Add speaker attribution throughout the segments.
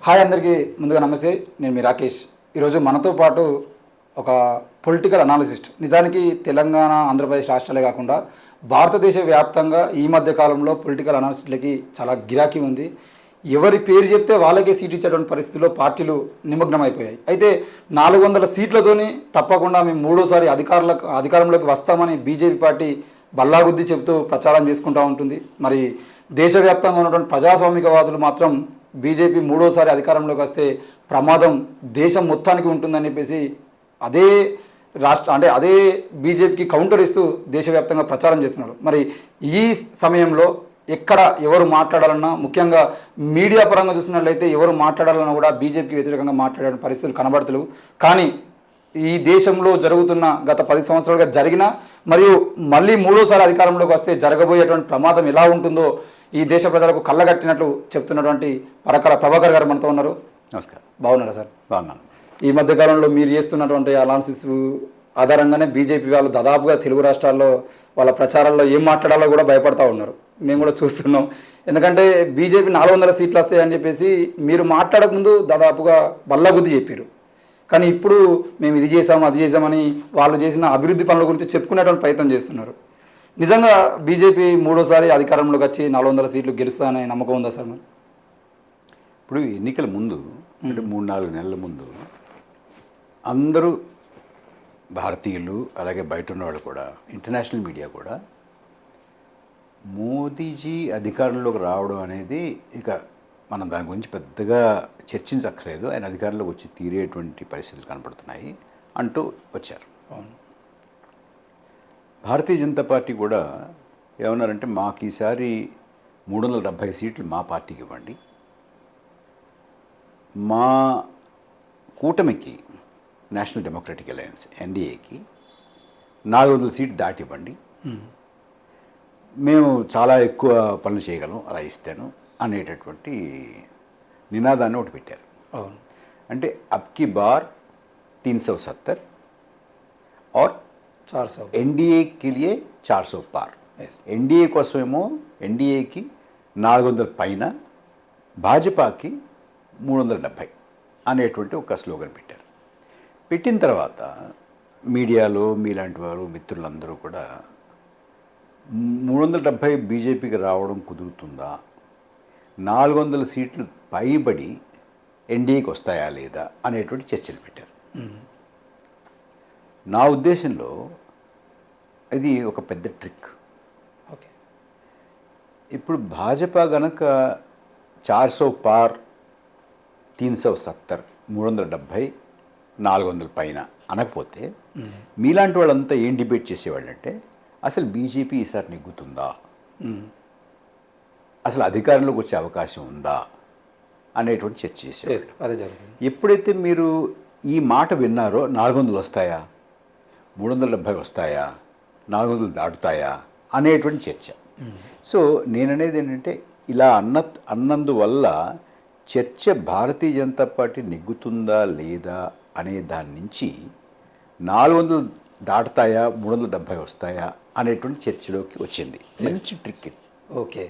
Speaker 1: Hi అందరికీ ముందుగా నమస్తే. నేను మీ రాకేష్. ఈరోజు మనతో పాటు ఒక పొలిటికల్ అనాలిసిస్ట్, నిజానికి తెలంగాణ ఆంధ్రప్రదేశ్ రాష్ట్రాలే కాకుండా భారతదేశ వ్యాప్తంగా ఈ మధ్య కాలంలో పొలిటికల్ అనాలిస్టులకి చాలా గిరాకీ ఉంది. ఎవరి పేరు చెప్తే వాళ్ళకే సీట్ ఇచ్చేటువంటి పరిస్థితుల్లో పార్టీలు నిమగ్నం అయిపోయాయి. అయితే 400 సీట్లతోని తప్పకుండా మేము మూడోసారి అధికారంలోకి వస్తామని బీజేపీ పార్టీ బల్లాగుద్ది చెబుతూ ప్రచారం చేసుకుంటూ ఉంటుంది. మరి దేశవ్యాప్తంగా ఉన్నటువంటి ప్రజాస్వామికవాదులు మాత్రం బీజేపీ మూడోసారి అధికారంలోకి వస్తే ప్రమాదం దేశం మొత్తానికి ఉంటుందని చెప్పేసి అదే బీజేపీకి కౌంటర్ ఇస్తూ దేశవ్యాప్తంగా ప్రచారం చేస్తున్నారు. మరి ఈ సమయంలో ఎక్కడ ఎవరు మాట్లాడాలన్నా, ముఖ్యంగా మీడియా పరంగా చూసినట్లయితే ఎవరు మాట్లాడాలన్నా కూడా బీజేపీకి వ్యతిరేకంగా మాట్లాడే పరిస్థితులు కనబడతలేవు. కానీ ఈ దేశంలో జరుగుతున్న గత 10 సంవత్సరాలుగా జరిగిన మరియు మళ్ళీ మూడోసారి అధికారంలోకి వస్తే జరగబోయేటువంటి ప్రమాదం ఎలా ఉంటుందో ఈ దేశ ప్రజలకు కళ్ళగట్టినట్లు చెప్తున్నటువంటి పరకల ప్రభాకర్ గారు మనతో ఉన్నారు.
Speaker 2: నమస్కారం.
Speaker 1: బాగున్నారా సార్?
Speaker 2: బాగున్నాను.
Speaker 1: ఈ మధ్యకాలంలో మీరు చేస్తున్నటువంటి అనాలిసిస్ ఆధారంగానే బీజేపీ వాళ్ళు దాదాపుగా తెలుగు రాష్ట్రాల్లో వాళ్ళ ప్రచారాల్లో ఏం మాట్లాడాలో కూడా భయపడతా ఉన్నారు. మేము కూడా చూస్తున్నాం. ఎందుకంటే బీజేపీ 400 సీట్లు వస్తాయని చెప్పేసి మీరు మాట్లాడకముందు దాదాపుగా బల్లగుద్ది చెప్పారు. కానీ ఇప్పుడు మేము ఇది చేసాము అది చేసామని వాళ్ళు చేసిన అభివృద్ధి పనుల గురించి చెప్పుకునేటువంటి ప్రయత్నం చేస్తున్నారు. నిజంగా బీజేపీ మూడోసారి అధికారంలోకి వచ్చి 400 సీట్లు గెలుస్తారనే నమ్మకం ఉందా సార్? మరి
Speaker 2: ఇప్పుడు ఎన్నికల ముందు అంటే 3-4 నెలల ముందు అందరూ భారతీయులు, అలాగే బయట ఉన్నవాళ్ళు కూడా, ఇంటర్నేషనల్ మీడియా కూడా మోదీజీ అధికారంలోకి రావడం అనేది ఇక మనం దాని గురించి పెద్దగా చర్చించక్కర్లేదు, ఆయన అధికారంలోకి వచ్చి తీరేటువంటి పరిస్థితులు కనపడుతున్నాయి అంటూ వచ్చారు. భారతీయ జనతా పార్టీ కూడా ఏమన్నారంటే, మాకు ఈసారి 370 సీట్లు మా పార్టీకి ఇవ్వండి, మా కూటమికి నేషనల్ డెమోక్రటిక్ అలయన్స్ ఎన్డీఏకి 400 సీట్లు దాటి ఇవ్వండి, మేము చాలా ఎక్కువ పనులు చేయగలం అలా ఇస్తాను అనేటటువంటి నినాదాన్ని ఒకటి పెట్టారు. అంటే అబ్కి బార్ 370 और
Speaker 1: 400
Speaker 2: ఎన్డీఏ కిలియే 400 పార్. ఎన్డీఏ కోసమేమో ఎన్డీఏకి 400 పైన, భాజపాకి 370 అనేటువంటి ఒక స్లోగన్ పెట్టారు. పెట్టిన తర్వాత మీడియాలో మీలాంటి వారు మిత్రులందరూ కూడా 370 బీజేపీకి రావడం కుదురుతుందా, 400 సీట్లు పైబడి ఎన్డీఏకి వస్తాయా లేదా అనేటువంటి చర్చలు పెట్టారు. నా ఉద్దేశంలో ఇది ఒక పెద్ద ట్రిక్.
Speaker 1: ఓకే,
Speaker 2: ఇప్పుడు భాజపా గనక 400 పార్ 370 370 400 పైన అనకపోతే మీలాంటి వాళ్ళంతా ఏం డిబేట్ చేసేవాళ్ళంటే, అసలు బీజేపీ ఈసారి నెగ్గుతుందా, అసలు అధికారంలోకి వచ్చే అవకాశం ఉందా అనేటువంటి చర్చ చేసేవాళ్ళు.
Speaker 1: అదే జరుగుతుంది.
Speaker 2: ఎప్పుడైతే మీరు ఈ మాట విన్నారో, 400 వస్తాయా, 370 వస్తాయా, 400 దాటుతాయా అనేటువంటి చర్చ. సో నేననేది ఏంటంటే, ఇలా అన్నందువల్ల చర్చ భారతీయ జనతా పార్టీ నెగ్గుతుందా లేదా అనే దాని నుంచి 400 దాటుతాయా 370 వస్తాయా అనేటువంటి చర్చలోకి వచ్చింది. మంచి ట్రిక్ ఇది.
Speaker 1: ఓకే,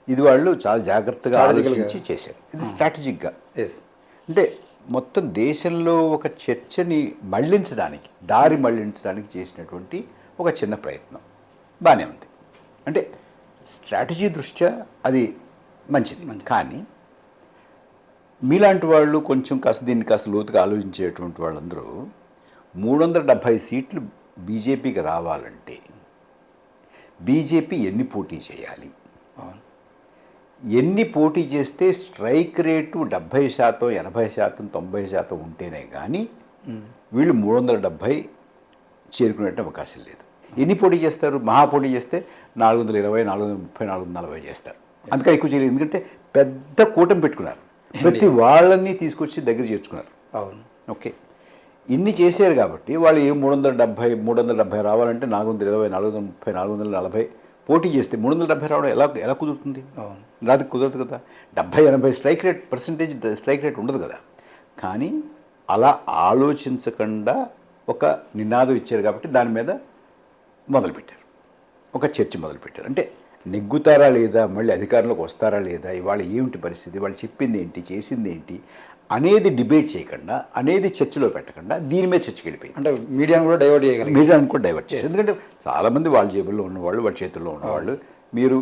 Speaker 2: ఇది వాళ్ళు చాలా జాగ్రత్తగా ఆలోచించి చేశారు. ఇది స్ట్రాటజిక్గా, అంటే మొత్తం దేశంలో ఒక చర్చని మళ్లించడానికి, దారి మళ్లించడానికి చేసినటువంటి ఒక చిన్న ప్రయత్నం. బాగానే ఉంది. అంటే స్ట్రాటజీ దృష్ట్యా అది మంచిది. కానీ మీలాంటి వాళ్ళు కొంచెం దీన్ని కాస్త లోతుగా ఆలోచించేటువంటి వాళ్ళందరూ 370 సీట్లు బీజేపీకి రావాలంటే బీజేపీ ఎన్ని పోటీ చేయాలి, ఎన్ని పోటీ చేస్తే స్ట్రైక్ రేటు 70%, 80%, 90% ఉంటేనే కానీ వీళ్ళు 370 చేరుకునే అవకాశం లేదు. ఎన్ని పోటీ చేస్తారు? మహాపోటీ చేస్తే 420, 430, 440 చేస్తారు. అందుకని ఎక్కువ చేయలేదు. ఎందుకంటే పెద్ద కూటమి పెట్టుకున్నారు, ప్రతి వాళ్ళని తీసుకొచ్చి దగ్గర చేర్చుకున్నారు.
Speaker 1: అవును,
Speaker 2: ఓకే, ఇన్ని చేశారు కాబట్టి వాళ్ళు 370 రావాలంటే 420, 430, 440 పోటీ చేస్తే 370 రావడం ఎలా కుదురుతుంది? రాదు, కుదరదు కదా. 70-80 స్ట్రైక్ రేట్ ఉండదు కదా. కానీ అలా ఆలోచించకుండా ఒక నినాదం ఇచ్చారు కాబట్టి దాని మీద మొదలుపెట్టారు, ఒక చర్చ మొదలుపెట్టారు. అంటే నెగ్గుతారా లేదా, మళ్ళీ అధికారంలోకి వస్తారా లేదా, ఇవాళ ఏమిటి పరిస్థితి, వాళ్ళు చెప్పింది ఏంటి, చేసింది ఏంటి అనేది డిబేట్ చేయకుండా, అనేది చర్చలో పెట్టకుండా దీని మీద చర్చకి వెళ్ళిపోయింది.
Speaker 1: అంటే మీడియాను కూడా డైవర్ట్ చేయగలిగారు.
Speaker 2: మీడియాను కూడా డైవర్ట్ చేసి, ఎందుకంటే చాలామంది వాళ్ళ జేబుల్లో ఉన్నవాళ్ళు, వాళ్ళ చేతుల్లో ఉన్నవాళ్ళు, మీరు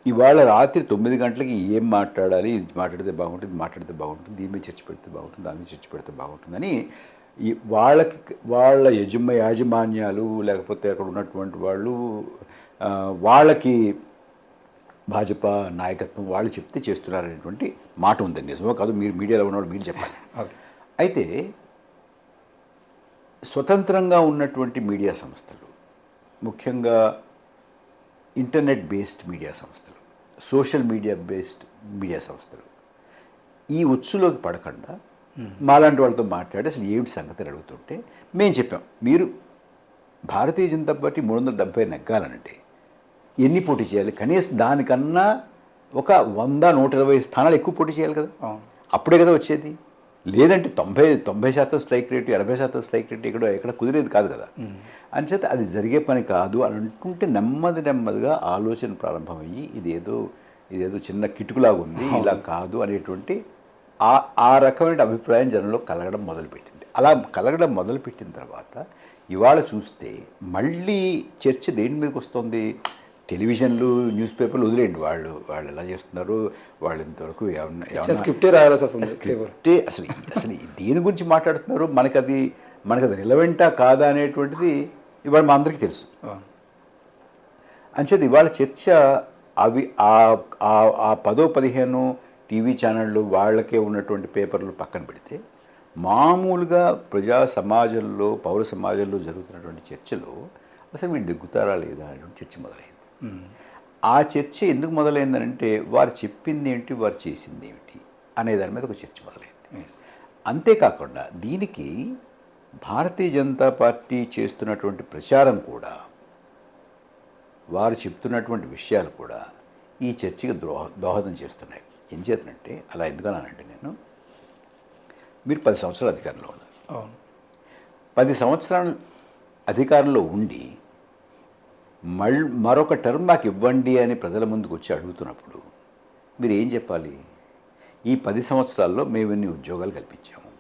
Speaker 2: ఇవాళ రాత్రి 9 గంటలకి ఏం మాట్లాడాలి, ఇది మాట్లాడితే బాగుంటుంది, ఇది మాట్లాడితే బాగుంటుంది, దీని మీద చర్చ పెడితే బాగుంటుంది, దాని మీద చర్చ పెడితే బాగుంటుందని ఈ వాళ్ళ యాజమాన్యాలు లేకపోతే అక్కడ ఉన్నటువంటి వాళ్ళు వాళ్ళకి భాజపా నాయకత్వం వాళ్ళు చెప్తే చేస్తున్నారనేటువంటి మాట ఉంది. నిజమో కాదు, మీరు మీడియాలో ఉన్నవాళ్ళు మీరు చెప్పాలి. అయితే స్వతంత్రంగా ఉన్నటువంటి మీడియా సంస్థలు, ముఖ్యంగా ఇంటర్నెట్ బేస్డ్ మీడియా సంస్థలు, సోషల్ మీడియా బేస్డ్ మీడియా సంస్థలు ఈ ఉచ్చులోకి పడకుండా మాలాంటి వాళ్ళతో మాట్లాడి అసలు ఏమిటి సంగతి అడుగుతుంటే మేము చెప్పాం, మీరు భారతీయ జనతా పార్టీ 370 నెగ్గాలనంటే ఎన్ని పోటీ చేయాలి, కనీసం దానికన్నా ఒక 100-120 స్థానాలు ఎక్కువ పోటీ చేయాలి కదా, అప్పుడే కదా వచ్చేది. లేదంటే 90% స్ట్రైక్ రేటు, 80% స్ట్రైక్ రేటు ఎక్కడ కుదిరేది కాదు కదా. అంచేత అది జరిగే పని కాదు అని అనుకుంటే నెమ్మదిగా ఆలోచన ప్రారంభమయ్యి ఇదేదో చిన్న కిటుకులాగా ఉంది, ఇలా కాదు అనేటువంటి ఆ రకమైన అభిప్రాయం జనంలో కలగడం మొదలుపెట్టింది. అలా కలగడం మొదలుపెట్టిన తర్వాత ఇవాళ చూస్తే మళ్ళీ చర్చ దేని మీదకి వస్తుంది, టెలివిజన్లు, న్యూస్ పేపర్లు వదిలేయండి, వాళ్ళు ఎలా చేస్తున్నారు, వాళ్ళు ఇంతవరకు
Speaker 1: స్క్రిప్టే రాయాల్సి వస్తుంది.
Speaker 2: స్క్రిప్టే అసలు దేని గురించి మాట్లాడుతున్నారు, మనకది రిలవెంటా కాదా అనేటువంటిది ఇవాళ మా అందరికీ తెలుసు. అంచేది ఇవాళ చర్చ అవి ఆ 10-15 టీవీ ఛానళ్ళు వాళ్ళకే ఉన్నటువంటి పేపర్లు పక్కన పెడితే మామూలుగా ప్రజా సమాజంలో, పౌర సమాజంలో జరుగుతున్నటువంటి చర్చలో అసలు వీళ్ళు నెగ్గుతారా లేదా అనేటువంటి చర్చ మొదలైంది. ఆ చర్చ ఎందుకు మొదలైందనంటే వారు చెప్పింది ఏమిటి, వారు చేసింది ఏమిటి అనే దాని మీద ఒక చర్చ మొదలైంది. అంతేకాకుండా దీనికి భారతీయ జనతా పార్టీ చేస్తున్నటువంటి ప్రచారం కూడా, వారు చెప్తున్నటువంటి విషయాలు కూడా ఈ చర్చకి దోహదం చేస్తున్నాయి. ఏం చేతనంటే, అలా ఎందుకన్నానంటే, మీరు 10 సంవత్సరాలు అధికారంలో ఉన్నారు. 10 సంవత్సరాలు అధికారంలో ఉండి మరొక టర్మ్ మాకు ఇవ్వండి అని ప్రజల ముందుకు వచ్చి అడుగుతున్నప్పుడు మీరు ఏం చెప్పాలి? ఈ 10 సంవత్సరాల్లో మేము ఇన్ని ఉద్యోగాలు కల్పించాము,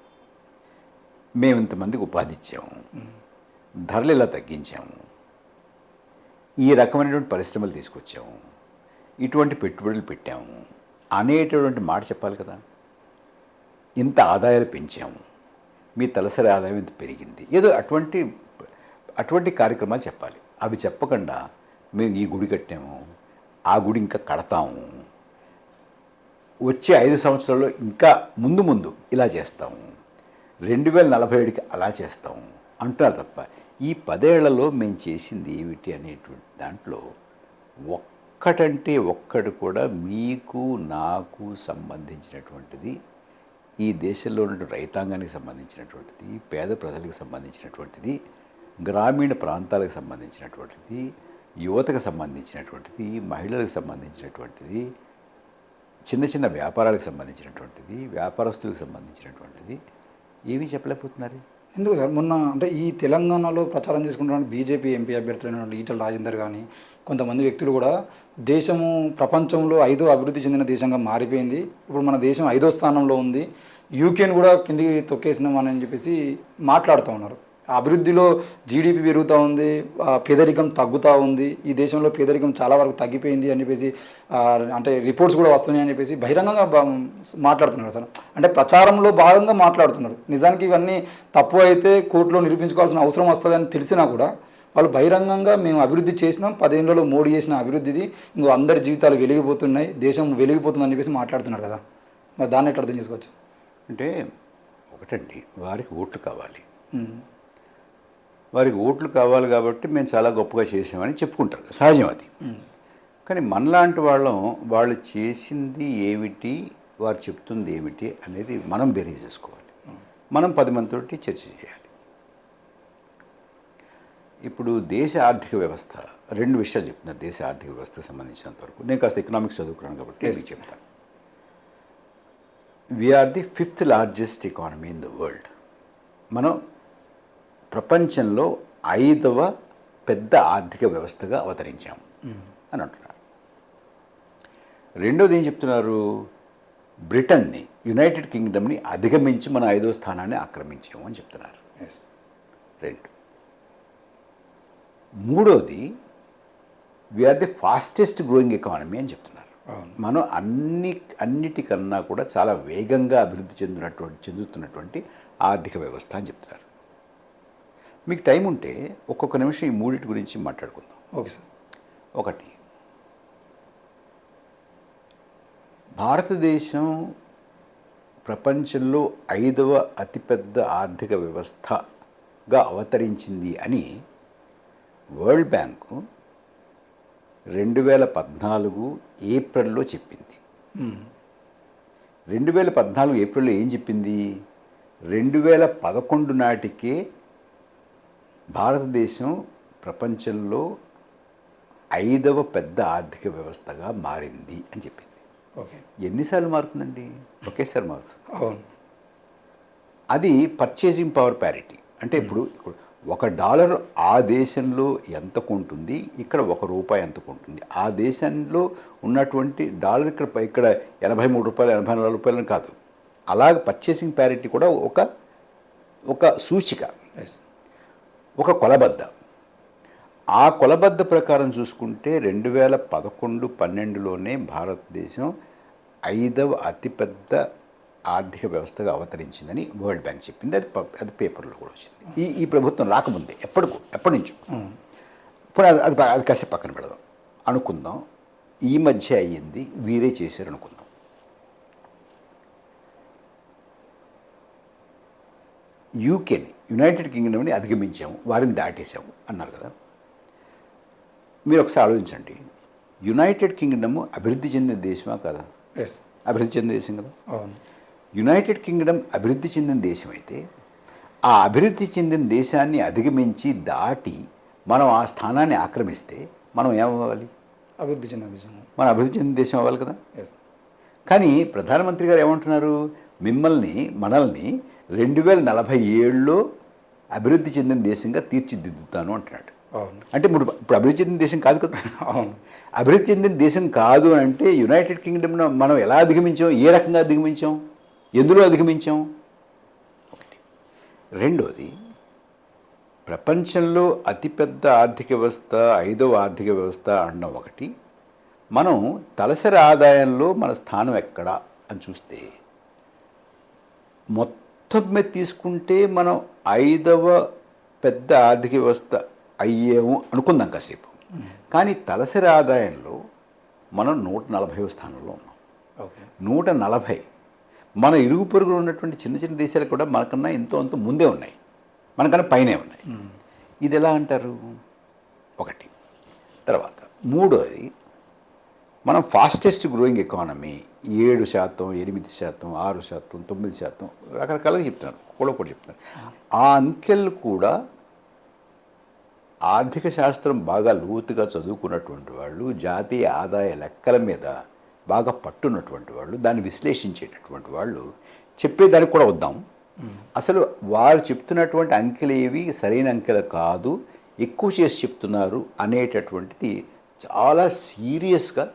Speaker 2: మేము ఇంతమందికి ఉపాధి ఇచ్చాము, ధరలు ఇలా తగ్గించాము, ఈ రకమైనటువంటి పరిశ్రమలు తీసుకొచ్చాము, ఇటువంటి పెట్టుబడులు పెట్టాము అనేటటువంటి మాట చెప్పాలి కదా. ఇంత ఆదాయాలు పెంచాము, మీ తలసరి ఆదాయం ఇంత పెరిగింది, ఏదో అటువంటి కార్యక్రమాలు చెప్పాలి. అవి చెప్పకుండా మేము ఈ గుడి కట్టాము, ఆ గుడి ఇంకా కడతాము, వచ్చే 5 సంవత్సరాల్లో ఇంకా ముందు ఇలా చేస్తాము, 2047కి అలా చేస్తాము అంటున్నారు తప్ప ఈ 10 ఏళ్లలో మేము చేసింది ఏమిటి అనేటువంటి దాంట్లో ఒక్కటంటే ఒక్కటి కూడా మీకు నాకు సంబంధించినటువంటిది, ఈ దేశంలో ఉన్న రైతాంగానికి సంబంధించినటువంటిది, పేద ప్రజలకు సంబంధించినటువంటిది, గ్రామీణ ప్రాంతాలకు సంబంధించినటువంటిది, యువతకు సంబంధించినటువంటిది, మహిళలకు సంబంధించినటువంటిది, చిన్న వ్యాపారాలకు సంబంధించినటువంటిది, వ్యాపారస్తులకు సంబంధించినటువంటిది ఏమీ చెప్పలేకపోతున్నారు.
Speaker 1: ఎందుకు సార్? మొన్న అంటే ఈ తెలంగాణలో ప్రచారం చేసుకుంటున్న బీజేపీ ఎంపీ అభ్యర్థులైన ఈటల రాజేందర్ కానీ కొంతమంది వ్యక్తులు కూడా దేశము ప్రపంచంలో 5వ అభివృద్ధి చెందిన దేశంగా మారిపోయింది, ఇప్పుడు మన దేశం 5వ స్థానంలో ఉంది, యూకేని కూడా కిందికి తొక్కేసినామని చెప్పేసి మాట్లాడుతూ ఉన్నారు. అభివృద్ధిలో జీడిపి పెరుగుతూ ఉంది, పేదరికం తగ్గుతూ ఉంది, ఈ దేశంలో పేదరికం చాలా వరకు తగ్గిపోయింది అని చెప్పేసి అంటే రిపోర్ట్స్ కూడా వస్తున్నాయి అని చెప్పేసి బహిరంగంగా మాట్లాడుతున్నారు సార్. అంటే ప్రచారంలో భాగంగా మాట్లాడుతున్నారు. నిజానికి ఇవన్నీ తప్పు అయితే కోర్టులో నిరూపించుకోవాల్సిన అవసరం వస్తుందని తెలిసినా కూడా వాళ్ళు బహిరంగంగా మేము అభివృద్ధి చేసినాం, 10 ఏళ్లలో మోడీ చేసిన అభివృద్ధిది ఇంకో అందరి జీవితాలు వెలిగిపోతున్నాయి, దేశం వెలిగిపోతుందని చెప్పేసి మాట్లాడుతున్నారు కదా. మరి దాన్ని ఎట్లా అర్థం చేసుకోవచ్చు?
Speaker 2: అంటే ఒకటండి, వారికి ఓట్లు కావాలి, వారికి ఓట్లు కావాలి కాబట్టి మేము చాలా గొప్పగా చేసామని చెప్పుకుంటారు, సహజం అది. కానీ మనలాంటి వాళ్ళు చేసింది ఏమిటి, వారు చెప్తుంది ఏమిటి అనేది మనం బేరీ చేసుకోవాలి. మనం 10 మందితోటి చర్చ చేయాలి. ఇప్పుడు దేశ ఆర్థిక వ్యవస్థ 2 విషయాలు చెప్తున్నారు. దేశ ఆర్థిక వ్యవస్థకు సంబంధించినంత వరకు నేను కాస్త ఎకనామిక్స్ చదువుకున్నాను కాబట్టి మీకు చెప్తాను. We are the 5th largest economy in the world. మనం ప్రపంచంలో 5వ పెద్ద ఆర్థిక వ్యవస్థగా అవతరించాము అని అంటున్నారు. రెండోది ఏం చెప్తున్నారు, బ్రిటన్ని, యునైటెడ్ కింగ్డమ్ని అధిగమించి మన 5వ స్థానాన్ని ఆక్రమించాము అని చెప్తున్నారు.
Speaker 1: ఎస్.
Speaker 2: రెండు. మూడోది, we are the fastest growing economy అని చెప్తున్నారు.
Speaker 1: అవును.
Speaker 2: మనం అన్నిటికన్నా కూడా చాలా వేగంగా అభివృద్ధి చెందుతున్నటువంటి ఆర్థిక వ్యవస్థ అని చెప్తున్నారు. మీకు టైం ఉంటే ఒక్కొక్క నిమిషం ఈ మూడింటి గురించి మాట్లాడుకుందాం.
Speaker 1: Okay sir.
Speaker 2: ఒకటి, భారతదేశం ప్రపంచంలో 5వ అతిపెద్ద ఆర్థిక వ్యవస్థగా అవతరించింది అని వరల్డ్ బ్యాంకు 2014 ఏప్రిల్లో చెప్పింది. 2014 ఏప్రిల్లో ఏం చెప్పింది, 2011 నాటికే భారతదేశం ప్రపంచంలో 5వ పెద్ద ఆర్థిక వ్యవస్థగా మారింది అని చెప్పింది.
Speaker 1: ఓకే.
Speaker 2: ఎన్నిసార్లు మారుతుందండి? ఒకేసారి మారుతుంది.
Speaker 1: అవును.
Speaker 2: అది పర్చేసింగ్ పవర్ ప్యారిటీ. అంటే ఇప్పుడు $1 ఆ దేశంలో ఎంత కొంటుంది, ఇక్కడ ₹1 ఎంత కొంటుంది. ఆ దేశంలో ఉన్నటువంటి డాలర్ ఇక్కడ ₹83, ₹84 కాదు. అలాగే పర్చేసింగ్ ప్యారిటీ కూడా ఒక సూచిక,
Speaker 1: ఎస్.
Speaker 2: ఒక కొలబద్ద. ఆ కొలబద్ద ప్రకారం చూసుకుంటే 2011-12లోనే భారతదేశం 5వ అతిపెద్ద ఆర్థిక వ్యవస్థగా అవతరించిందని వరల్డ్ బ్యాంక్ చెప్పింది. అది పేపర్లో కూడా వచ్చింది. ఈ ప్రభుత్వం రాకముందే ఎప్పటి నుంచో. ఇప్పుడు అది కాసేపు పక్కన పెడదాం అనుకుందాం. ఈ మధ్య అయ్యింది, వీరే చేశారు అనుకుందాం. యూకేని, యునైటెడ్ కింగ్డమ్ని అధిగమించాము, వారిని దాటేసాము అన్నారు కదా. మీరు ఒకసారి ఆలోచించండి, యునైటెడ్ కింగ్డమ్ అభివృద్ధి చెందిన దేశమా కదా?
Speaker 1: ఎస్.
Speaker 2: అభివృద్ధి చెందిన దేశం కదా.
Speaker 1: అవును.
Speaker 2: యునైటెడ్ కింగ్డమ్ అభివృద్ధి చెందిన దేశం అయితే ఆ అభివృద్ధి చెందిన దేశాన్ని అధిగమించి దాటి మనం ఆ స్థానాన్ని ఆక్రమిస్తే మనం ఏమవ్వాలి?
Speaker 1: అభివృద్ధి చెందిన దేశం.
Speaker 2: మనం అభివృద్ధి చెందిన దేశం అవ్వాలి కదా.
Speaker 1: ఎస్.
Speaker 2: కానీ ప్రధానమంత్రి గారు ఏమంటున్నారు, మనల్ని 2047లో అభివృద్ధి చెందిన దేశంగా తీర్చిదిద్దుతాను అంటున్నాడు.
Speaker 1: అవును.
Speaker 2: అంటే ఇప్పుడు అభివృద్ధి చెందిన దేశం కాదు కదా.
Speaker 1: అవును.
Speaker 2: అభివృద్ధి చెందిన దేశం కాదు అని అంటే యునైటెడ్ కింగ్డమ్ను మనం ఎలా అధిగమించాం, ఏ రకంగా అధిగమించాం, ఎందులో అధిగమించాం? ఒకటి. రెండోది, ప్రపంచంలో అతిపెద్ద ఆర్థిక వ్యవస్థ, 5వ ఆర్థిక వ్యవస్థ అనడం ఒకటి. మనం తలసరి ఆదాయంలో మన స్థానం ఎక్కడ అని చూస్తే మొత్తం మీద తీసుకుంటే మనం 5వ పెద్ద ఆర్థిక వ్యవస్థ అయ్యేము అనుకుందాం కాసేపు. కానీ తలసరి ఆదాయంలో మనం 140వ స్థానంలో ఉన్నాం.
Speaker 1: ఓకే.
Speaker 2: 140. మన ఇరుగు పొరుగులు ఉన్నటువంటి చిన్న చిన్న దేశాలు కూడా మనకన్నా ఎంతో అంత ముందే ఉన్నాయి, మనకన్నా పైనే ఉన్నాయి. ఇది ఎలా అంటారు? ఒకటి. తర్వాత మూడోది, మనం ఫాస్టెస్ట్ గ్రోయింగ్ ఎకానమీ 7%, 8%, 6%, 9% రకరకాలుగా చెప్తున్నారు, కూడా చెప్తున్నారు. ఆ అంకెలు కూడా ఆర్థిక శాస్త్రం బాగా లోతుగా చదువుకున్నటువంటి వాళ్ళు, జాతీయ ఆదాయ లెక్కల మీద బాగా పట్టున్నటువంటి వాళ్ళు, దాన్ని విశ్లేషించేటటువంటి వాళ్ళు చెప్పేదానికి కూడా వద్దాం. అసలు వారు చెప్తున్నటువంటి అంకెలు ఏవి సరైన అంకెలు కాదు, ఎక్కువ చేసి చెప్తున్నారు అనేటటువంటిది చాలా సీరియస్గా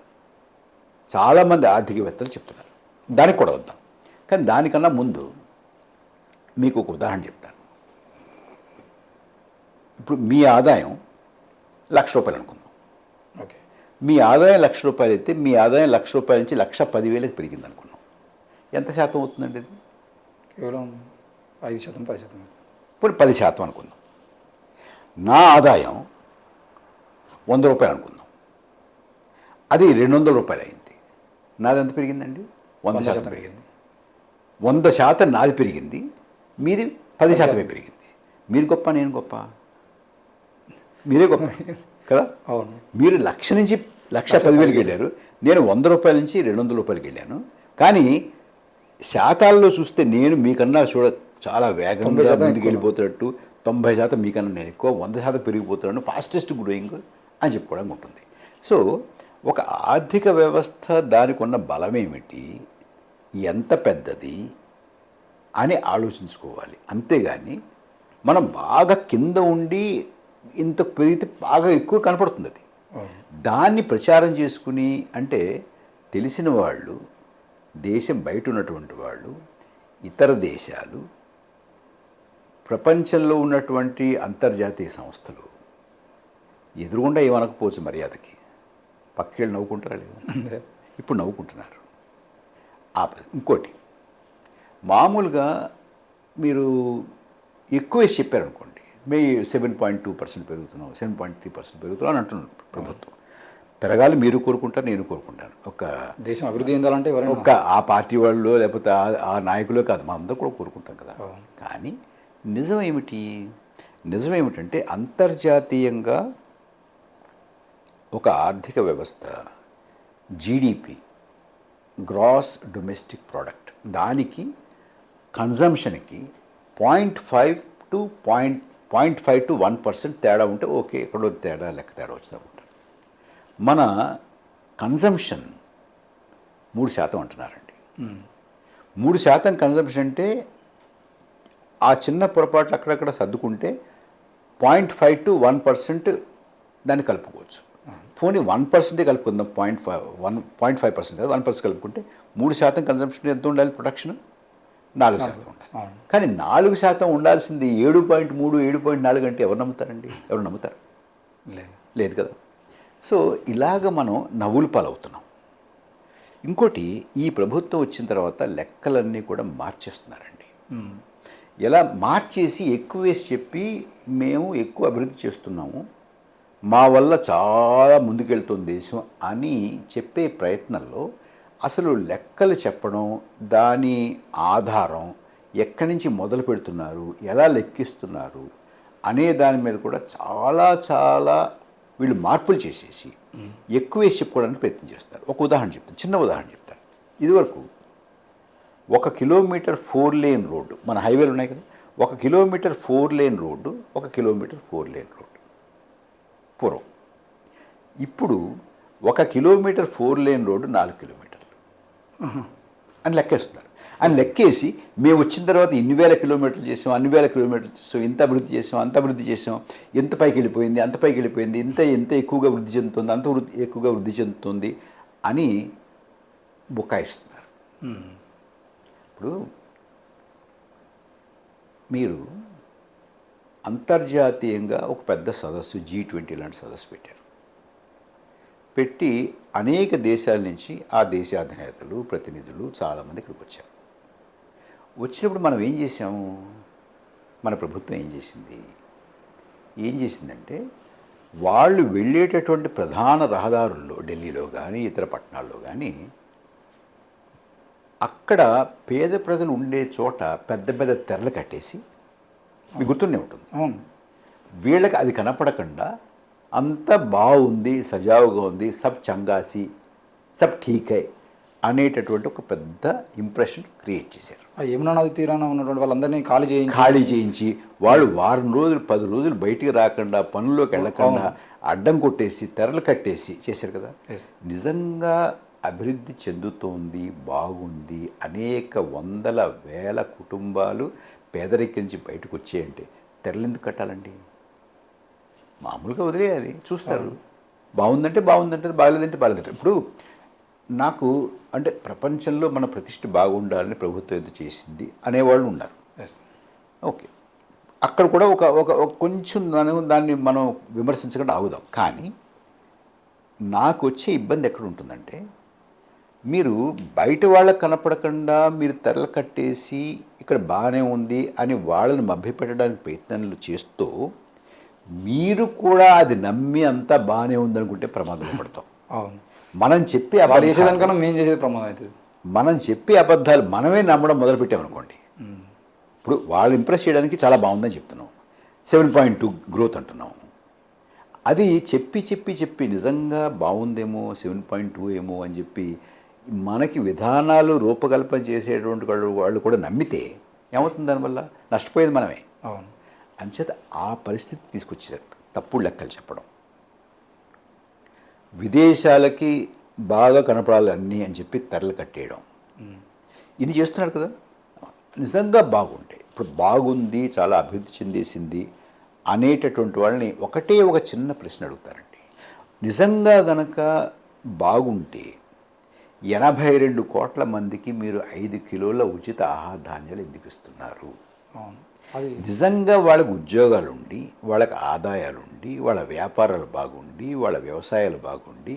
Speaker 2: చాలామంది ఆర్థికవేత్తలు చెప్తున్నారు. దానికి కూడా వద్దాం. కానీ దానికన్నా ముందు మీకు ఒక ఉదాహరణ చెప్తాను. ఇప్పుడు మీ ఆదాయం ₹1,00,000 అనుకుందాం.
Speaker 1: ఓకే.
Speaker 2: మీ ఆదాయం ₹1,00,000 అయితే మీ ఆదాయం ₹1,00,000 నుంచి ₹1,10,000కి పెరిగింది అనుకున్నాం. ఎంత శాతం అవుతుందండి ఇది?
Speaker 1: కేవలం 5%, 10%.
Speaker 2: ఇప్పుడు 10% అనుకుందాం. నా ఆదాయం ₹100 అనుకుందాం, అది ₹200 అయింది. నాది ఎంత పెరిగిందండి? 100% పెరిగింది. 100% నాది పెరిగింది, మీది 10% పెరిగింది. మీరు గొప్ప, నేను గొప్ప? మీరే గొప్ప కదా.
Speaker 1: అవును.
Speaker 2: మీరు 1,00,000 నుంచి 1,10,000కి వెళ్ళారు, నేను ₹100 నుంచి ₹200కి వెళ్ళాను. కానీ శాతాల్లో చూస్తే నేను మీకన్నా చాలా వేగంగా ముందుకు వెళ్ళిపోతున్నట్టు, 90% మీకన్నా నేను ఎక్కువ, 100% పెరిగిపోతున్నాను, ఫాస్టెస్ట్ గ్రోయింగ్ అని చెప్పుకోవడానికి ఉంటుంది. సో ఒక ఆర్థిక వ్యవస్థ దానికి ఉన్న బలం ఏమిటి, ఎంత పెద్దది అని ఆలోచించుకోవాలి. అంతేగాని మనం బాగా కింద ఉండి ఇంత పెరిగితే బాగా ఎక్కువ కనపడుతుంది అది. దాన్ని ప్రచారం చేసుకుని అంటే తెలిసిన వాళ్ళు, దేశం బయట ఉన్నటువంటి వాళ్ళు, ఇతర దేశాలు, ప్రపంచంలో ఉన్నటువంటి అంతర్జాతీయ సంస్థలు ఎదురుగుండా ఏమనకపోవచ్చు మర్యాదకి, పక్కేళ్ళు నవ్వుకుంటారా లేదు? ఇప్పుడు నవ్వుకుంటున్నారు. ఇంకోటి, మామూలుగా మీరు ఎక్కువ చెప్పారనుకోండి, మేము 7.2% పెరుగుతున్నాం, 7.3% పెరుగుతున్నాం అని అంటున్నారు ప్రభుత్వం. పెరగాలి మీరు కోరుకుంటారు, నేను కోరుకుంటాను.
Speaker 1: దేశం అభివృద్ధి చెందాలంటే
Speaker 2: ఆ పార్టీ వాళ్ళు లేకపోతే ఆ నాయకులు కాదు, మనం అందరూ కూడా కోరుకుంటాం కదా. కానీ నిజం ఏమిటంటే అంతర్జాతీయంగా ఒక ఆర్థిక వ్యవస్థ జీడిపి, గ్రాస్ డొమెస్టిక్ ప్రోడక్ట్, దానికి కన్జంప్షన్కి 0.5 to 1% తేడా ఉంటే ఓకే, ఎక్కడో తేడా తేడా వచ్చిందనుకుంటారు. మన కన్జంప్షన్ 3% అంటున్నారండి. 3% కన్జంప్షన్ అంటే ఆ చిన్న పొరపాట్లు అక్కడక్కడ సర్దుకుంటే 0.5 to 1% దాన్ని కలుపుకోవచ్చు. పోనీ 1% కలుపుకుందాం, 0.5% కాదు 1% కలుపుకుంటే 3% కన్జంప్షన్ ఎంత ఉండాలి? ప్రొడక్షన్ 4% ఉండాలి. కానీ 4% ఉండాల్సింది 7.3, 7.4 అంటే ఎవరు నమ్ముతారండి? ఎవరు నమ్ముతారు? లేదు కదా. సో ఇలాగ మనం నవ్వులు పాలవుతున్నాం. ఇంకోటి, ఈ ప్రభుత్వం వచ్చిన తర్వాత లెక్కలన్నీ కూడా మార్చేస్తున్నారండి. ఎలా మార్చేసి ఎక్కువ వేసి చెప్పి మేము ఎక్కువ అభివృద్ధి చేస్తున్నాము, మా వల్ల చాలా ముందుకెళ్తుంది దేశం అని చెప్పే ప్రయత్నంలో అసలు లెక్కలు చెప్పడం, దాని ఆధారం ఎక్కడి నుంచి మొదలు పెడుతున్నారు, ఎలా లెక్కిస్తున్నారు అనే దాని మీద కూడా చాలా వీళ్ళు మార్పులు చేసేసి ఎక్కువ వేసి చెప్పుకోవడానికి ప్రయత్నం చేస్తారు. ఒక ఉదాహరణ చెప్తాను, చిన్న ఉదాహరణ చెప్తాను. ఇదివరకు 1 కిలోమీటర్ 4 లేన్ రోడ్డు, మన హైవేలు ఉన్నాయి కదా, 1 kilometre 4 lane road, 1 kilometre 4 lane road పూర్వం. ఇప్పుడు 1 కిలోమీటర్ 4 లేన్ రోడ్డు 4 కిలోమీటర్లు అని లెక్కేస్తున్నారు. అని లెక్కేసి మేము వచ్చిన తర్వాత ఇన్ని వేల కిలోమీటర్లు చేసాం, అన్ని వేల కిలోమీటర్లు చేసాం, ఇంత అభివృద్ధి చేసాం, అంత అభివృద్ధి చేసాం, ఎంత పైకి వెళ్ళిపోయింది, అంత పైకి వెళ్ళిపోయింది, ఎంత ఎక్కువగా వృద్ధి చెందుతుంది, అంత ఎక్కువగా వృద్ధి చెందుతుంది అని బుకాయిస్తున్నారు. ఇప్పుడు మీరు అంతర్జాతీయంగా ఒక పెద్ద సదస్సు G20 లాంటి సదస్సు పెట్టి అనేక దేశాల నుంచి ఆ దేశ అధినేతలు, ప్రతినిధులు చాలామంది ఇక్కడికి వచ్చారు. వచ్చినప్పుడు మనం ఏం చేసాము? మన ప్రభుత్వం ఏం చేసిందంటే వాళ్ళు వెళ్ళేటటువంటి ప్రధాన రహదారుల్లో, ఢిల్లీలో కానీ ఇతర పట్టణాల్లో కానీ, అక్కడ పేద ప్రజలు ఉండే చోట పెద్ద పెద్ద తెరలు కట్టేసి, మీకు గుర్తుండే ఉంటుంది, వీళ్ళకి అది కనపడకుండా అంత బాగుంది, సజావుగా ఉంది, సబ్ చంగాసి, సబ్ ఠీకై అనేటటువంటి ఒక పెద్ద ఇంప్రెషన్ క్రియేట్ చేశారు.
Speaker 1: యమునా నది తీరాన ఉన్నటువంటి వాళ్ళందరినీ ఖాళీ చేయించి
Speaker 2: వాళ్ళు వారం రోజులు 10 రోజులు బయటికి రాకుండా, పనుల్లోకి వెళ్ళకుండా అడ్డం కొట్టేసి, తెరలు కట్టేసి చేశారు కదా. నిజంగా అభివృద్ధి చెందుతోంది, బాగుంది, అనేక వందల వేల కుటుంబాలు పేదరికం నుంచి బయటకు వచ్చాయంటే తెరలు ఎందుకు కట్టాలండి? మామూలుగా వదిలేయాలి, చూస్తారు. బాగుందంటే బాగుందంటారు, బాగలేదంటే బాగలేదంటారు. ఇప్పుడు నాకు అంటే ప్రపంచంలో మన ప్రతిష్ఠ బాగుండాలని ప్రభుత్వం ఏదో చేసింది అనేవాళ్ళు ఉన్నారు. ఓకే, అక్కడ కూడా ఒక కొంచెం దాన్ని మనం విమర్శించకుండా ఆగుదాం. కానీ నాకు వచ్చే ఇబ్బంది ఎక్కడ ఉంటుందంటే, మీరు బయట వాళ్ళకి కనపడకుండా మీరు తెరలు కట్టేసి ఇక్కడ బాగానే ఉంది అని వాళ్ళని మభ్యపెట్టడానికి ప్రయత్నాలు చేస్తూ మీరు కూడా అది నమ్మి అంతా బాగానే ఉందనుకుంటే ప్రమాదంలో పడతాం. మనం చెప్పే
Speaker 1: చేసేదానికన్నా మేము చేసేది ప్రమాదం అవుతుంది.
Speaker 2: మనం చెప్పే అబద్ధాలు మనమే నమ్మడం మొదలుపెట్టామనుకోండి, ఇప్పుడు వాళ్ళు ఇంప్రెస్ చేయడానికి చాలా బాగుందని చెప్తున్నాం, 7.2 గ్రోత్ అంటున్నాం. అది చెప్పి నిజంగా బాగుందేమో, 7.2 ఏమో అని చెప్పి మనకి విధానాలు రూపకల్పన చేసేటువంటి వాళ్ళు కూడా నమ్మితే ఏమవుతుంది? దానివల్ల నష్టపోయేది మనమే. అంచేత ఆ పరిస్థితి తీసుకొచ్చేసారు. తప్పుడు లెక్కలు చెప్పడం, విదేశాలకి బాగా కనపడాలి అన్నీ అని చెప్పి తెరలు కట్టేయడం, ఇన్ని చేస్తున్నారు కదా. నిజంగా బాగుంటే, ఇప్పుడు బాగుంది, చాలా అభివృద్ధి చెందేసింది అనేటటువంటి వాళ్ళని ఒకటే ఒక చిన్న ప్రశ్న అడుగుతారండి. నిజంగా గనక బాగుంటే 82 కోట్ల మందికి మీరు 5 కిలోల ఉచిత ఆహార ధాన్యాలు ఎందుకు ఇస్తున్నారు?
Speaker 1: అవును. అది
Speaker 2: నిజంగా వాళ్ళకి ఉద్యోగాలుండి, వాళ్ళకి ఆదాయాలుండి, వాళ్ళ వ్యాపారాలు బాగుండి, వాళ్ళ వ్యవసాయాలు బాగుండి,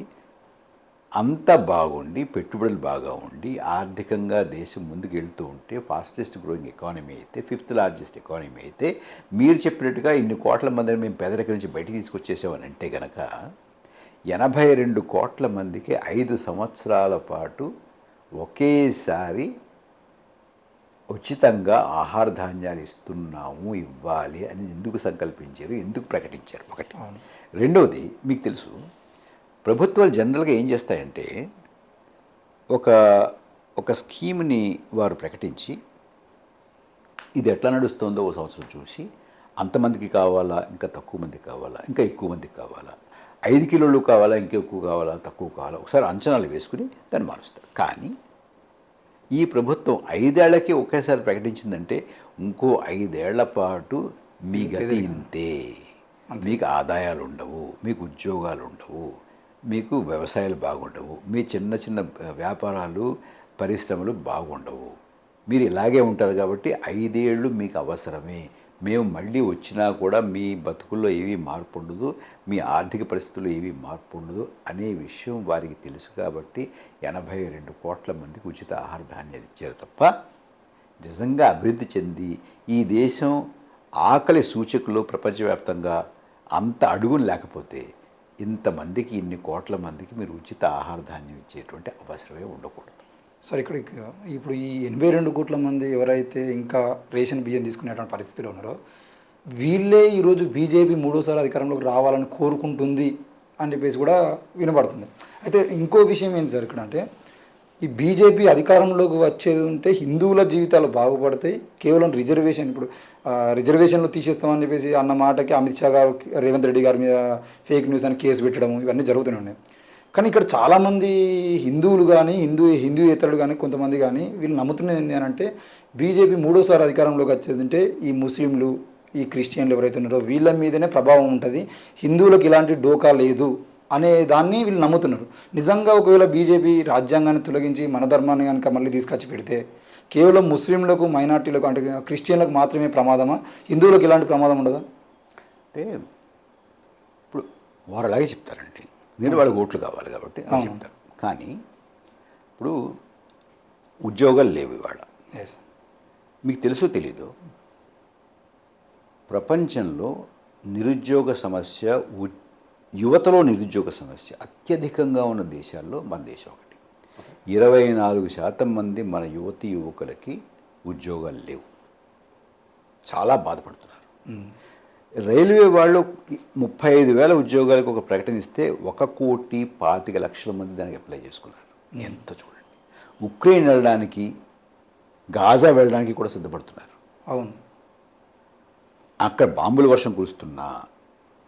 Speaker 2: అంతా బాగుండి, పెట్టుబడులు బాగా ఉండి, ఆర్థికంగా దేశం ముందుకు వెళ్తూ ఉంటే, ఫాస్టెస్ట్ గ్రోయింగ్ ఎకానమీ అయితే, 5th లార్జెస్ట్ ఎకానమీ అయితే, మీరు చెప్పినట్టుగా ఇన్ని కోట్ల మందిని మేము పేదరికం నుంచి బయటికి తీసుకొచ్చేసామని అంటే గనక 82 కోట్ల మందికి 5 సంవత్సరాల పాటు ఒకేసారి ఉచితంగా ఆహార ధాన్యాలు ఇస్తున్నాము, ఇవ్వాలి అని ఎందుకు సంకల్పించారు, ఎందుకు ప్రకటించారు? ఒకటి.
Speaker 1: అవును.
Speaker 2: రెండవది, మీకు తెలుసు ప్రభుత్వాలు జనరల్గా ఏం చేస్తాయంటే ఒక ఒక స్కీమ్ని వారు ప్రకటించి ఇది ఎట్లా నడుస్తుందో ఓ సంవత్సరం చూసి అంతమందికి కావాలా, ఇంకా తక్కువ మందికి కావాలా, ఇంకా ఎక్కువ మందికి కావాలా, 5 కిలోలు కావాలా, ఇంకా ఎక్కువ కావాలా, తక్కువ కావాలా, ఒకసారి అంచనాలు వేసుకుని దాన్ని మారుస్తారు. కానీ ఈ ప్రభుత్వం 5 ఏళ్లకి ఒకేసారి ప్రకటించిందంటే ఇంకో 5 ఏళ్ల పాటు మీ గతి ఇంతే, మీకు ఆదాయాలు ఉండవు, మీకు ఉద్యోగాలు ఉండవు, మీకు వ్యవసాయాలు బాగుండవు, మీ చిన్న చిన్న వ్యాపారాలు పరిశ్రమలు బాగుండవు, మీరు ఇలాగే ఉంటారు కాబట్టి 5 ఏళ్ళు మీకు అవసరమే, మేము మళ్ళీ వచ్చినా కూడా మీ బతుకుల్లో ఏమీ మార్పు ఉండదు, మీ ఆర్థిక పరిస్థితుల్లో ఏమీ మార్పు ఉండదు అనే విషయం వారికి తెలుసు కాబట్టి 82 కోట్ల మందికి ఉచిత ఆహార ధాన్యాలు ఇచ్చారు తప్ప నిజంగా అభివృద్ధి చెంది ఈ దేశం ఆకలి సూచికలో ప్రపంచవ్యాప్తంగా అంత అడుగులు లేకపోతే ఇంతమందికి, ఇన్ని కోట్ల మందికి మీరు ఉచిత ఆహార ధాన్యం ఇచ్చేటువంటి అవసరమే ఉండకూడదు.
Speaker 1: సార్ ఇక్కడ ఇప్పుడు ఈ 82 కోట్ల మంది ఎవరైతే ఇంకా రేషన్ బియ్యం తీసుకునేటువంటి పరిస్థితిలో ఉన్నారో వీళ్ళే ఈరోజు బీజేపీ మూడోసారి అధికారంలోకి రావాలని కోరుకుంటుంది అని చెప్పేసి కూడా వినబడుతుంది. అయితే ఇంకో విషయం ఏంటి సార్ ఇక్కడ అంటే ఈ బీజేపీ అధికారంలోకి వచ్చేది ఉంటే హిందువుల జీవితాలు బాగుపడతాయి, కేవలం రిజర్వేషన్ ఇప్పుడు రిజర్వేషన్లు తీసేస్తామని చెప్పేసి అన్న మాటకి అమిత్ షా గారు రేవంత్ రెడ్డి గారి మీద ఫేక్ న్యూస్ అని కేసు పెట్టడం ఇవన్నీ జరుగుతూనే ఉన్నాయి. కానీ ఇక్కడ చాలామంది హిందువులు కానీ హిందూయేతరులు కానీ కొంతమంది కానీ వీళ్ళు నమ్ముతున్నది ఏంటి అని అంటే బీజేపీ మూడోసారి అధికారంలోకి వచ్చేదంటే ఈ ముస్లింలు, ఈ క్రిస్టియన్లు ఎవరైతే ఉన్నారో వీళ్ళ మీదనే ప్రభావం ఉంటుంది, హిందువులకు ఇలాంటి డోకా లేదు అనే దాన్ని వీళ్ళు నమ్ముతున్నారు. నిజంగా ఒకవేళ బీజేపీ రాజ్యాంగాన్ని తొలగించి మన ధర్మాన్ని కనుక మళ్ళీ తీసుకొచ్చి పెడితే కేవలం ముస్లింలకు, మైనార్టీలకు అంటే క్రిస్టియన్లకు మాత్రమే ప్రమాదమా, హిందువులకు ఇలాంటి ప్రమాదం ఉండదా?
Speaker 2: అంటే ఇప్పుడు వారు అలాగే చెప్తారండి, నేను వాళ్ళకి ఓట్లు కావాలి కాబట్టి అని చెప్తారు. కానీ ఇప్పుడు ఉద్యోగాలు లేవు ఇవాళ. మీకు తెలుసో తెలీదు, ప్రపంచంలో నిరుద్యోగ సమస్య, యువతలో నిరుద్యోగ సమస్య అత్యధికంగా ఉన్న దేశాల్లో మన దేశం ఒకటి. 24% మంది మన యువతీ యువకులకి ఉద్యోగాలు లేవు, చాలా బాధపడుతున్నారు. రైల్వే వాళ్ళు 35,000 ఉద్యోగాలకు ఒక ప్రకటన ఇస్తే 1,25,00,000 మంది దానికి అప్లై చేసుకున్నారు. ఎంత చూడండి. ఉక్రెయిన్ వెళ్ళడానికి, గాజా వెళ్ళడానికి కూడా సిద్ధపడుతున్నారు.
Speaker 1: అవును.
Speaker 2: అక్కడ బాంబుల వర్షం కురుస్తున్నా,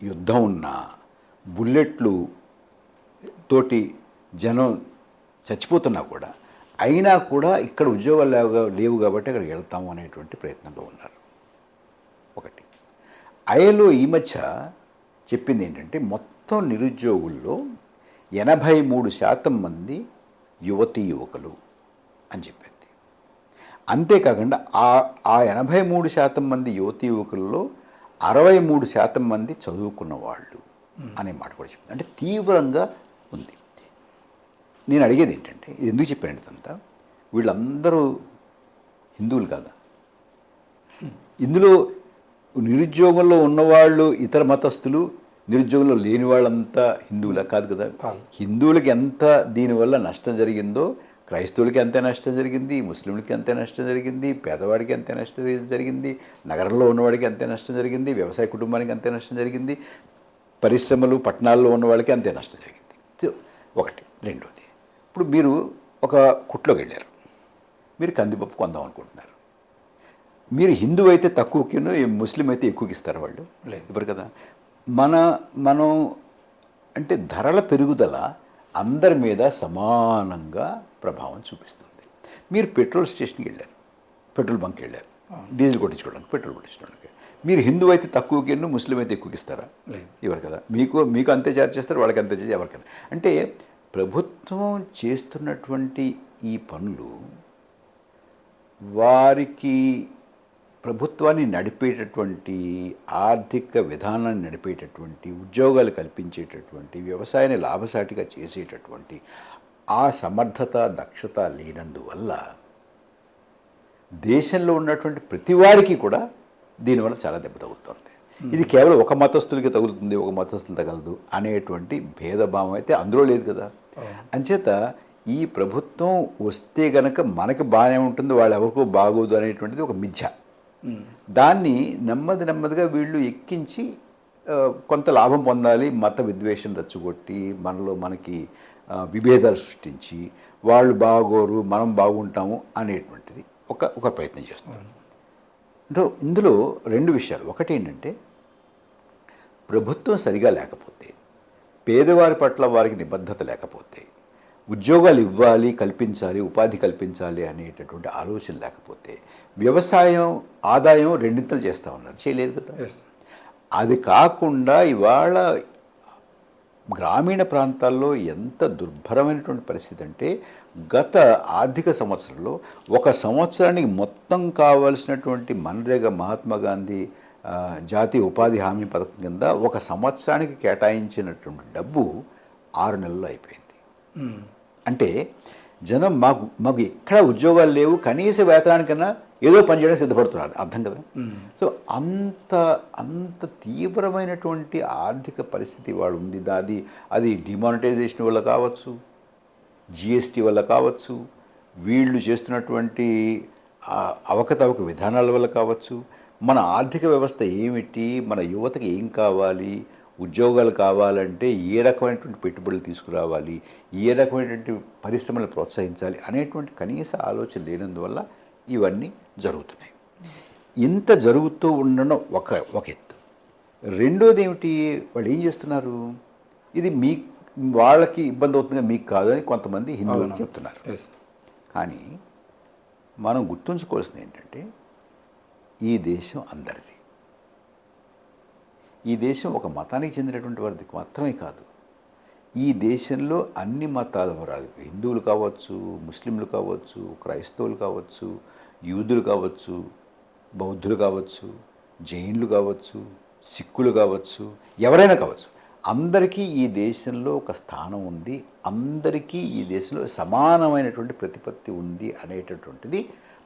Speaker 2: యుద్ధం ఉన్నా, బుల్లెట్లు తోటి జనం చచ్చిపోతున్నా కూడా, అయినా కూడా ఇక్కడ ఉద్యోగాలు లేవు కాబట్టి అక్కడికి వెళ్తాము అనేటువంటి ప్రయత్నంలో ఉన్నారు. ఒకటి. ఐఎల్ఓ ఈ మధ్య చెప్పింది ఏంటంటే మొత్తం నిరుద్యోగుల్లో 83% మంది యువతీ యువకులు అని చెప్పింది. అంతేకాకుండా ఆ 83% మంది యువతీ యువకుల్లో 63% మంది చదువుకున్న వాళ్ళు అనే మాట కూడా చెప్పింది. అంటే తీవ్రంగా ఉంది. నేను అడిగేది ఏంటంటే, ఇది ఎందుకు చెప్పాను ఇదంతా, వీళ్ళందరూ హిందువులు కాదా? ఇందులో నిరుద్యోగంలో ఉన్నవాళ్ళు ఇతర మతస్థులు, నిరుద్యోగంలో లేని వాళ్ళంతా హిందువులా? కాదు కదా. హిందువులకి ఎంత దీనివల్ల నష్టం జరిగిందో క్రైస్తవులకి అంతే నష్టం జరిగింది, ముస్లింలకి అంతే నష్టం జరిగింది, పేదవాడికి అంతే నష్టం జరిగింది, నగరంలో ఉన్నవాడికి అంతే నష్టం జరిగింది, వ్యవసాయ కుటుంబానికి అంతే నష్టం జరిగింది, పరిశ్రమలు పట్టణాల్లో ఉన్న వాళ్ళకి అంతే నష్టం జరిగింది. ఒకటి. రెండోది, ఇప్పుడు మీరు ఒక కుట్లోకి వెళ్ళారు, మీరు కందిపప్పు కొందాం అనుకుంటున్నారు. మీరు హిందువు అయితే తక్కువకిను, ముస్లిం అయితే ఎక్కువకి ఇస్తారు వాళ్ళు? ఇవ్వరు కదా. మనం అంటే ధరల పెరుగుదల అందరి మీద సమానంగా ప్రభావం చూపిస్తుంది. మీరు పెట్రోల్ స్టేషన్కి వెళ్ళారు, పెట్రోల్ బంక్కి వెళ్ళారు, డీజిల్ కొట్టించుకోవడానికి, పెట్రోల్ కొట్టించుకోవడానికి. మీరు హిందువు అయితే తక్కువకి, ముస్లిం అయితే ఎక్కువకి ఇస్తారా? ఇవ్వరు కదా. మీకు అంతే చార్జ్ చేస్తారు, వాళ్ళకి అంతే చేసి ఎవరికైనా. అంటే ప్రభుత్వం చేస్తున్నటువంటి ఈ పనులు వారికి ప్రభుత్వాన్ని నడిపేటటువంటి ఆర్థిక విధానాన్ని నడిపేటటువంటి ఉద్యోగాలు కల్పించేటటువంటి వ్యవసాయాన్ని లాభసాటిగా చేసేటటువంటి ఆ సమర్థత దక్షత లేనందువల్ల దేశంలో ఉన్నటువంటి ప్రతి వారికి కూడా దీనివల్ల చాలా దెబ్బ తగులుతుంది. ఇది కేవలం ఒక మతస్థులకి తగులుతుంది, ఒక మతస్థులు తగలదు అనేటువంటి భేదభావం అయితే అందులో లేదు కదా. అంచేత ఈ ప్రభుత్వం వస్తే గనక మనకి బాగానే ఉంటుంది, వాళ్ళు ఎవరికో బాగోదు అనేటువంటిది ఒక మిథ్య. దాన్ని నెమ్మదిగా వీళ్ళు ఎక్కించి కొంత లాభం పొందాలి, మత విద్వేషం రెచ్చగొట్టి మనకి విభేదాలు సృష్టించి వాళ్ళు బాగోరు మనం బాగుంటాము అనేటువంటిది ఒక ప్రయత్నం చేస్తున్నారు. అంటే ఇందులో రెండు విషయాలు. ఒకటి ఏంటంటే ప్రభుత్వం సరిగా లేకపోతే, పేదవారి పట్ల వారికి నిబద్ధత లేకపోతే, ఉద్యోగాలు ఇవ్వాలి, కల్పించాలి, ఉపాధి కల్పించాలి అనేటటువంటి ఆలోచన లేకపోతే వ్యవసాయం ఆదాయం రెండింతలు చేస్తూ ఉన్నారు, చేయలేదు కదా. అది కాకుండా ఇవాళ గ్రామీణ ప్రాంతాల్లో ఎంత దుర్భరమైనటువంటి పరిస్థితి అంటే గత ఆర్థిక సంవత్సరంలో ఒక సంవత్సరానికి మొత్తం కావాల్సినటువంటి మన్రేగా మహాత్మా గాంధీ జాతీయ ఉపాధి హామీ పథకం కింద ఒక సంవత్సరానికి కేటాయించినటువంటి డబ్బు 6 నెలల్లో అయిపోయింది. అంటే జనం మాకు ఎక్కడ ఉద్యోగాలు లేవు, కనీస వేతనానికన్నా ఏదో పని చేయడానికి సిద్ధపడుతున్నారు, అర్థం కదా. సో అంత తీవ్రమైనటువంటి ఆర్థిక పరిస్థితి వాళ్ళు ఉంది. అది డిమానిటైజేషన్ వల్ల కావచ్చు, జిఎస్టీ వల్ల కావచ్చు, వీళ్ళు చేస్తున్నటువంటి అవకతవక విధానాల వల్ల కావచ్చు. మన ఆర్థిక వ్యవస్థ ఏమిటి, మన యువతకి ఏం కావాలి, ఉద్యోగాలు కావాలంటే ఏ రకమైనటువంటి పెట్టుబడులు తీసుకురావాలి, ఏ రకమైనటువంటి పరిశ్రమలు ప్రోత్సహించాలి అనేటువంటి కనీస ఆలోచన లేనందువల్ల ఇవన్నీ జరుగుతున్నాయి. ఇంత జరుగుతూ ఉండడం ఒక ఎత్తు. రెండోది ఏమిటి, వాళ్ళు ఏం చేస్తున్నారు, ఇది వాళ్ళకి ఇబ్బంది అవుతుంది మీకు కాదు అని కొంతమంది హిందువులు చెప్తున్నారు. కానీ మనం గుర్తుంచుకోవాల్సింది ఏంటంటే ఈ దేశం అందరిది. ఈ దేశం ఒక మతానికి చెందినటువంటి వారికి మాత్రమే కాదు, ఈ దేశంలో అన్ని మతాల వారు, హిందువులు కావచ్చు, ముస్లింలు కావచ్చు, క్రైస్తవులు కావచ్చు, యూదులు కావచ్చు, బౌద్ధులు కావచ్చు, జైన్లు కావచ్చు, సిక్కులు కావచ్చు, ఎవరైనా కావచ్చు, అందరికీ ఈ దేశంలో ఒక స్థానం ఉంది, అందరికీ ఈ దేశంలో సమానమైనటువంటి ప్రతిపత్తి ఉంది అనేటటువంటిది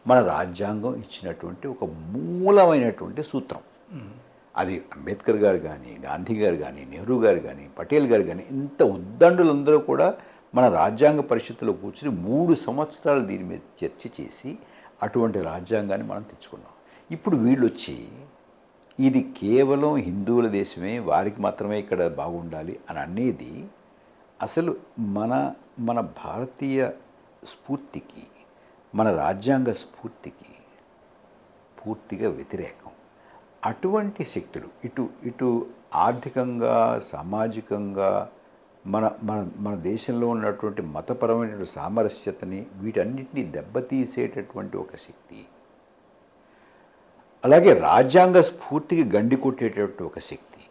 Speaker 2: మన రాజ్యాంగం ఇచ్చినటువంటి ఒక మూలమైనటువంటి సూత్రం. అది అంబేద్కర్ గారు కానీ, గాంధీ గారు కానీ, నెహ్రూ గారు కానీ, పటేల్ గారు కానీ, ఇంత ఉద్దండులందరూ కూడా మన రాజ్యాంగ పరిషత్తులో కూర్చుని 3 సంవత్సరాలు దీని మీద చర్చ చేసి అటువంటి రాజ్యాంగాన్ని మనం తెచ్చుకున్నాం. ఇప్పుడు వీళ్ళు వచ్చి ఇది కేవలం హిందువుల దేశమే, వారికి మాత్రమే ఇక్కడ బాగుండాలి అని అనేది అసలు మన భారతీయ స్ఫూర్తికి, మన రాజ్యాంగ స్ఫూర్తికి పూర్తిగా వ్యతిరేకం. అటువంటి శక్తులు ఇటు ఆర్థికంగా, సామాజికంగా, మన దేశంలో ఉన్నటువంటి మతపరమైన సామరస్యతని, వీటన్నిటినీ దెబ్బతీసేటటువంటి ఒక శక్తి, అలాగే రాజ్యాంగ స్ఫూర్తికి గండి కొట్టేటటువంటి ఒక శక్తి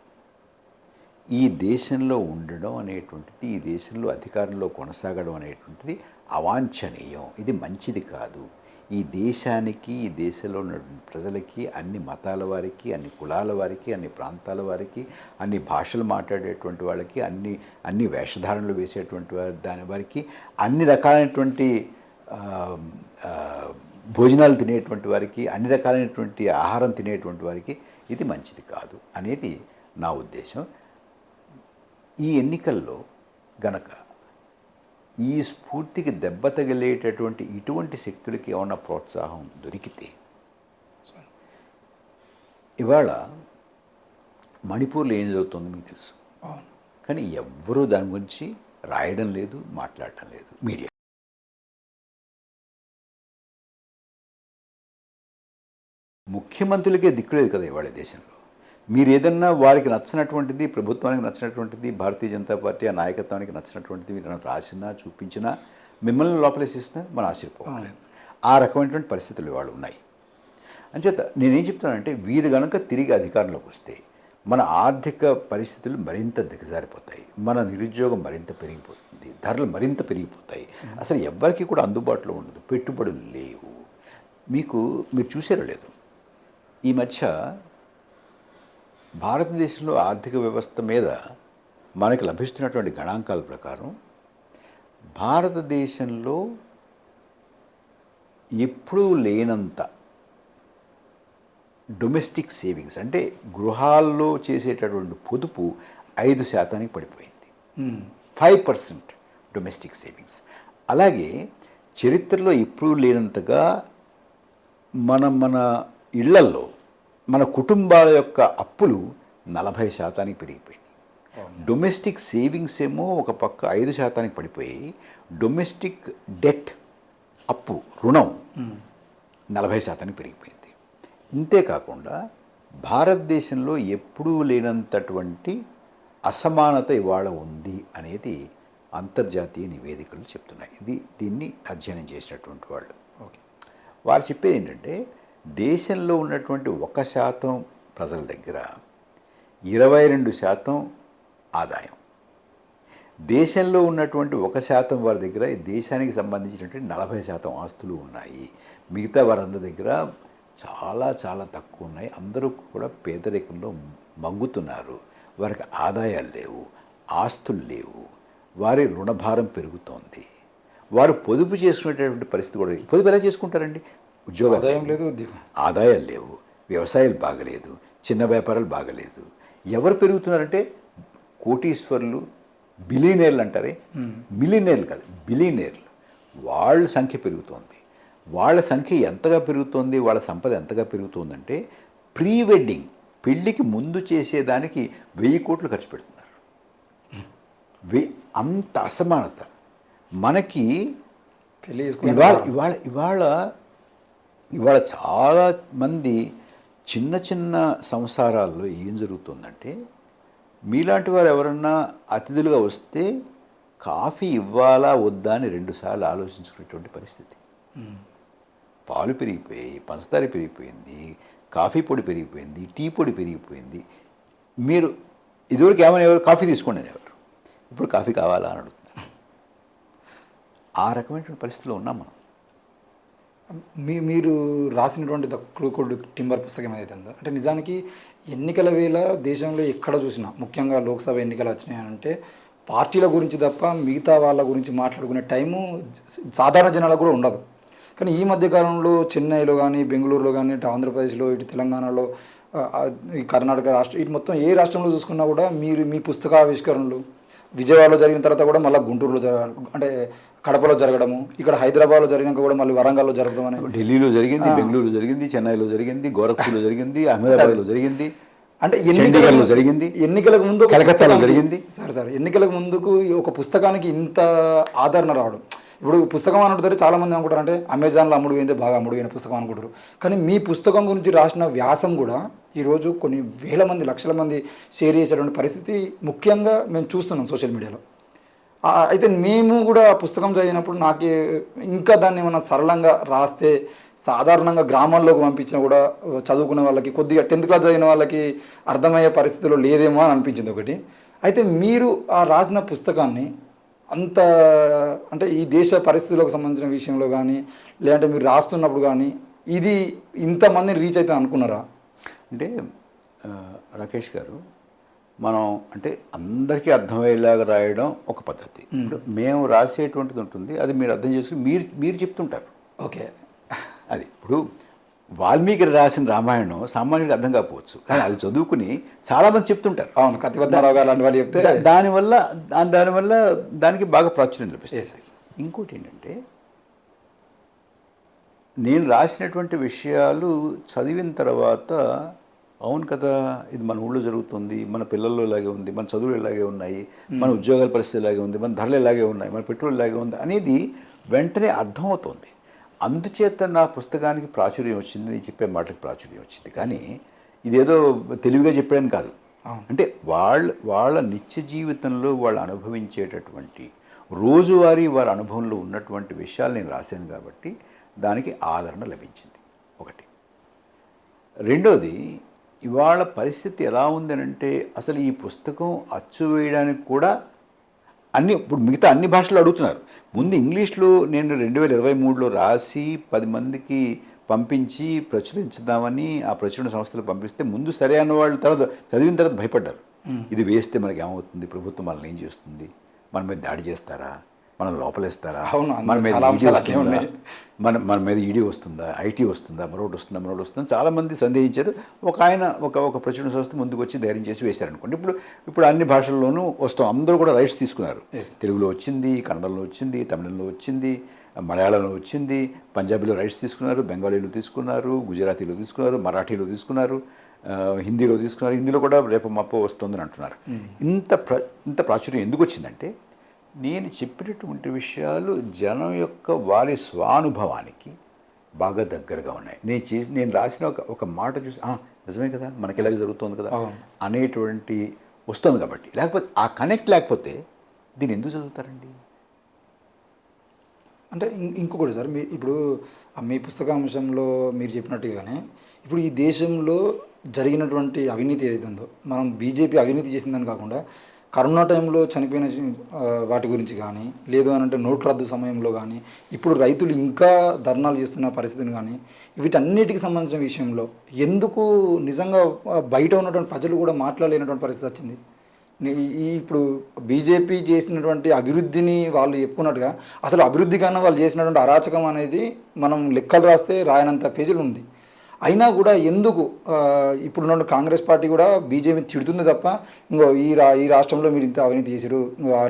Speaker 2: ఈ దేశంలో ఉండడం అనేటువంటిది, ఈ దేశంలో అధికారంలో కొనసాగడం అనేటువంటిది అవాంఛనీయం. ఇది మంచిది కాదు. ఈ దేశానికి, ఈ దేశంలో ఉన్న ప్రజలకి, అన్ని మతాల వారికి, అన్ని కులాల వారికి, అన్ని ప్రాంతాల వారికి, అన్ని భాషలు మాట్లాడేటువంటి వాళ్ళకి, అన్ని వేషధారణలు వేసేటువంటి దాని వారికి, అన్ని రకాలైనటువంటి భోజనాలు తినేటువంటి వారికి, అన్ని రకాలైనటువంటి ఆహారం తినేటువంటి వారికి ఇది మంచిది కాదు అనేది నా ఉద్దేశం. ఈ ఎన్నికల్లో గనక ఈ స్ఫూర్తికి దెబ్బ తగిలేటటువంటి ఇటువంటి శక్తులకి ఏమన్నా ప్రోత్సాహం దొరికితే, ఇవాళ మణిపూర్లో ఏం జరుగుతుందో మీకు తెలుసు, కానీ ఎవ్వరూ దాని గురించి రాయడం లేదు, మాట్లాడటం లేదు మీడియా. ముఖ్యమంత్రులకే దిక్కులేదు కదా ఇవాళ దేశంలో. మీరు ఏదన్నా వారికి నచ్చినటువంటిది, ప్రభుత్వానికి నచ్చినటువంటిది, భారతీయ జనతా పార్టీ ఆ నాయకత్వానికి నచ్చినటువంటిది మీరు రాసినా, చూపించినా, మిమ్మల్ని లోపలేసిస్తున్నా మనం ఆశ్చర్యపోవాలి. ఆ రకమైనటువంటి పరిస్థితులు ఇవాళ ఉన్నాయి. అంచేత నేనేం చెప్తానంటే, వీరు కనుక తిరిగి అధికారంలోకి వస్తే మన ఆర్థిక పరిస్థితులు మరింత దిగజారిపోతాయి, మన నిరుద్యోగం మరింత పెరిగిపోతుంది, ధరలు మరింత పెరిగిపోతాయి, అసలు ఎవ్వరికీ కూడా అందుబాటులో ఉండదు, పెట్టుబడులు లేవు. మీరు చూసారో లేదు, ఈ మధ్య భారతదేశంలో ఆర్థిక వ్యవస్థ మీద మనకి లభిస్తున్నటువంటి గణాంకాల ప్రకారం భారతదేశంలో ఎప్పుడూ లేనంత డొమెస్టిక్ సేవింగ్స్, అంటే గృహాల్లో చేసేటటువంటి పొదుపు 5% పడిపోయింది. 5% డొమెస్టిక్ సేవింగ్స్. అలాగే చరిత్రలో ఎప్పుడూ లేనంతగా మన ఇళ్లల్లో మన కుటుంబాల యొక్క అప్పులు 40% పెరిగిపోయినాయి. డొమెస్టిక్ సేవింగ్స్ ఏమో ఒక పక్క 5% పడిపోయి, డొమెస్టిక్ డెట్, అప్పు, రుణం 40% పెరిగిపోయింది. ఇంతేకాకుండా భారతదేశంలో ఎప్పుడూ లేనంతటువంటి అసమానత ఇవాళ ఉంది అనేది అంతర్జాతీయ నివేదికలు చెప్తున్నాయి. దీన్ని అధ్యయనం చేసినటువంటి వాళ్ళు వారు చెప్పేది ఏంటంటే, దేశంలో ఉన్నటువంటి 1% ప్రజల దగ్గర 22% ఆదాయం, దేశంలో ఉన్నటువంటి 1% వారి దగ్గర దేశానికి సంబంధించినటువంటి 40% ఆస్తులు ఉన్నాయి. మిగతా వారందరి దగ్గర చాలా చాలా తక్కువ ఉన్నాయి. అందరూ కూడా పేదరికంలో మగ్గుతున్నారు. వారికి ఆదాయాలు లేవు, ఆస్తులు లేవు, వారి రుణభారం పెరుగుతోంది. వారు పొదుపు చేసుకునేటటువంటి పరిస్థితి కూడా. పొదుపు ఎలా చేసుకుంటారండి?
Speaker 1: ఆదాయం లేదు,
Speaker 2: ఆదాయాలు లేవు, వ్యవసాయాలు బాగలేదు, చిన్న వ్యాపారాలు బాగలేదు. ఎవరు పెరుగుతున్నారంటే కోటీశ్వర్లు, బిలియనీర్లు అంటారే, మిలియనీర్లు కాదు, బిలియనీర్లు. వాళ్ళ సంఖ్య పెరుగుతోంది. వాళ్ళ సంఖ్య ఎంతగా పెరుగుతోంది, వాళ్ళ సంపద ఎంతగా పెరుగుతోందంటే, ప్రీ వెడ్డింగ్, పెళ్ళికి ముందు చేసేదానికి 1000 కోట్లు ఖర్చు పెడుతున్నారు. అంత అసమానత మనకి. ఇవాళ చాలా మంది చిన్న చిన్న సంసారాల్లో ఏం జరుగుతుందంటే, మీలాంటి వారు ఎవరన్నా అతిథులుగా వస్తే కాఫీ ఇవ్వాలా వద్దా అని 2 సార్లు ఆలోచించుకునేటువంటి పరిస్థితి. పాలు పెరిగిపోయాయి, పంచదార పెరిగిపోయింది, కాఫీ పొడి పెరిగిపోయింది, టీ పొడి పెరిగిపోయింది. మీరు ఇదివరకు ఏమైనా ఎవరు కాఫీ తీసుకోండి అనేవారు, ఇప్పుడు కాఫీ కావాలా అని అడుగుతున్నారు. ఆ రకమైనటువంటి పరిస్థితిలో ఉన్నాం మనం.
Speaker 1: మీరు రాసినటువంటి ద క్రూకోడ్ టింబర్ పుస్తకం ఏదైతే ఉందో, అంటే నిజానికి ఎన్నికల వేళ దేశంలో ఎక్కడ చూసినా, ముఖ్యంగా లోక్సభ ఎన్నికలు వచ్చినాయంటే పార్టీల గురించి తప్ప మిగతా వాళ్ళ గురించి మాట్లాడుకునే టైము సాధారణ జనాలకు కూడా ఉండదు. కానీ ఈ మధ్యకాలంలో చెన్నైలో కానీ, బెంగళూరులో కానీ, ఇటు ఆంధ్రప్రదేశ్లో, ఇటు తెలంగాణలో, ఈ కర్ణాటక రాష్ట్రం, ఇటు మొత్తం ఏ రాష్ట్రంలో చూసుకున్నా కూడా మీ పుస్తకావిష్కరణలు విజయవాడలో జరిగిన తర్వాత కూడా మళ్ళీ గుంటూరులో అంటే కడపలో జరగడము, ఇక్కడ హైదరాబాద్లో జరిగినాక కూడా మళ్ళీ వరంగల్లో జరగడం అని.
Speaker 2: ఢిల్లీలో జరిగింది, బెంగళూరులో జరిగింది, చెన్నైలో జరిగింది, గోరఖ్పూర్లో జరిగింది, అహ్మదాబాద్లో జరిగింది,
Speaker 1: అంటే
Speaker 2: చండీగఢ్లో జరిగింది,
Speaker 1: ఎన్నికలకు ముందు
Speaker 2: కలకత్తాలో జరిగింది.
Speaker 1: సార్ ఎన్నికలకు ముందుకు ఒక పుస్తకానికి ఇంత ఆదరణ రావడం. ఇప్పుడు పుస్తకం అనుకుంటారు చాలామంది అనుకుంటారు, అంటే అమెజాన్లో అమ్ముడుపోయిందే బాగా అమ్ముడుపోయిన పుస్తకం అనుకుంటారు. కానీ మీ పుస్తకం గురించి రాసిన వ్యాసం కూడా ఈరోజు కొన్ని వేల మంది, లక్షల మంది షేర్ చేసేటువంటి పరిస్థితి ముఖ్యంగా మేము చూస్తున్నాం సోషల్ మీడియాలో. అయితే మేము కూడా పుస్తకం చదివినప్పుడు నాకే ఇంకా దాన్ని ఏమన్నా సరళంగా రాస్తే, సాధారణంగా గ్రామాల్లోకి పంపించినా కూడా చదువుకునే వాళ్ళకి, కొద్దిగా 10th క్లాస్ చదివిన వాళ్ళకి అర్థమయ్యే పరిస్థితిలో లేదేమో అని అనిపించింది ఒకటి. అయితే మీరు ఆ రాసిన పుస్తకాన్ని అంత, అంటే ఈ దేశ పరిస్థితులకు సంబంధించిన విషయంలో కానీ, లేదంటే మీరు రాస్తున్నప్పుడు కానీ ఇది ఇంతమందిని రీచ్ అవుతుంది అనుకున్నారా?
Speaker 2: అంటే రాకేష్ గారు, మనం అంటే అందరికీ అర్థమయ్యేలాగా రాయడం ఒక పద్ధతి. ఇప్పుడు మేము రాసేటువంటిది ఉంటుంది, అది మీరు అర్థం చేసుకుని మీరు చెప్తుంటారు.
Speaker 1: ఓకే,
Speaker 2: అది ఇప్పుడు వాల్మీకి రాసిన రామాయణం సామాన్యుడికి అర్థం కాకపోవచ్చు, కానీ అది చదువుకుని చాలామంది చెప్తుంటారు.
Speaker 1: అవును, కత్తిపద్మరావు గారు లాంటి వాళ్ళు చెప్తే
Speaker 2: దానివల్ల దానికి బాగా ప్రాచుర్యం లభిస్తుంది. ఇంకోటి ఏంటంటే, నేను రాసినటువంటి విషయాలు చదివిన తర్వాత, అవును కదా, ఇది మన ఊళ్ళో జరుగుతుంది, మన పిల్లల్లో ఇలాగే ఉంది, మన చదువులు ఇలాగే ఉన్నాయి, మన ఉద్యోగాల పరిస్థితి ఇలాగే ఉంది, మన ధరలు ఇలాగే ఉన్నాయి, మన పెట్రోల్ ఇలాగే ఉంది అనేది వెంటనే అర్థమవుతుంది. అందుచేత నా పుస్తకానికి ప్రాచుర్యం వచ్చింది, నేను చెప్పే మాటలకు ప్రాచుర్యం వచ్చింది. కానీ ఇదేదో తెలివిగా చెప్పాడని కాదు. అంటే వాళ్ళ నిత్య జీవితంలో వాళ్ళు అనుభవించేటటువంటి రోజువారీ వారి అనుభవంలో ఉన్నటువంటి విషయాలు నేను రాశాను కాబట్టి దానికి ఆదరణ లభించింది ఒకటి. రెండోది, ఇవాళ పరిస్థితి ఎలా ఉందనంటే అసలు ఈ పుస్తకం అచ్చు వేయడానికి కూడా ఇప్పుడు మిగతా అన్ని భాషలు అడుగుతున్నారు. ముందు ఇంగ్లీష్లో నేను 2023లో రాసి 10 మందికి పంపించి ప్రచురించుదామని ఆ ప్రచురణ సంస్థలు పంపిస్తే ముందు సరే అన్న వాళ్ళు తర్వాత చదివిన తర్వాత భయపడ్డారు. ఇది వేస్తే మనకి ఏమవుతుంది, ప్రభుత్వం మనల్ని ఏం చేస్తుంది, మన మీద దాడి చేస్తారా, మనం లోపలేస్తారా, మన మీద ఈడీ వస్తుందా, మన మీద ఈడీ వస్తుందా, ఐటీ వస్తుందా, మరొకటి వస్తుందా చాలామంది సందేహించారు. ఒక ప్రచురణ సంస్థ ముందుకు వచ్చి ధైర్యం చేసి వేశారనుకోండి. ఇప్పుడు అన్ని భాషల్లోనూ వస్తాం, అందరూ కూడా రైట్స్ తీసుకున్నారు. తెలుగులో వచ్చింది, కన్నడలో వచ్చింది, తమిళంలో వచ్చింది, మలయాళంలో వచ్చింది, పంజాబీలో రైట్స్ తీసుకున్నారు, బెంగాలీలో తీసుకున్నారు, గుజరాతీలో తీసుకున్నారు, మరాఠీలో తీసుకున్నారు, హిందీలో తీసుకున్నారు. హిందీలో కూడా రేపు మాపో వస్తుందని అంటున్నారు. ఇంత ప్రాచుర్యం ఎందుకు వచ్చిందంటే నేను చెప్పినటువంటి విషయాలు జనం యొక్క వారి స్వానుభవానికి బాగా దగ్గరగా ఉన్నాయి. నేను రాసిన ఒక మాట చూసి నిజమే కదా, మనకి ఇలాగే జరుగుతుంది కదా అనేటువంటి వస్తుంది. కాబట్టి లేకపోతే ఆ కనెక్ట్ లేకపోతే దీన్ని ఎందుకు చదువుతారండి?
Speaker 1: అంటే ఇంకొకటి సార్, ఇప్పుడు మీ పుస్తకాంశంలో మీరు చెప్పినట్టుగానే ఇప్పుడు ఈ దేశంలో జరిగినటువంటి అవినీతి ఏదైతే ఉందో, మనం బీజేపీ అవినీతి చేసిందని కాకుండా కరోనా టైంలో చనిపోయిన వాటి గురించి కానీ, లేదు అని అంటే నోట్ల రద్దు సమయంలో కానీ, ఇప్పుడు రైతులు ఇంకా ధర్నాలు చేస్తున్న పరిస్థితిని కానీ, వీటన్నిటికి సంబంధించిన విషయంలో ఎందుకు నిజంగా బయట ఉన్నటువంటి ప్రజలు కూడా మాట్లాడలేనటువంటి పరిస్థితి వచ్చింది? ఇప్పుడు బీజేపీ చేసినటువంటి అభివృద్ధిని వాళ్ళు చెప్పుకున్నట్టుగా అసలు అభివృద్ధి కన్నా వాళ్ళు చేసినటువంటి అరాచకం అనేది మనం లెక్కలు రాస్తే రాయనంత పేజీలు ఉంది. అయినా కూడా ఎందుకు ఇప్పుడు కాంగ్రెస్ పార్టీ కూడా బీజేపీ తిడుతుంది తప్ప ఈ రాష్ట్రంలో మీరు ఇంత అవినీతి చేసిరు,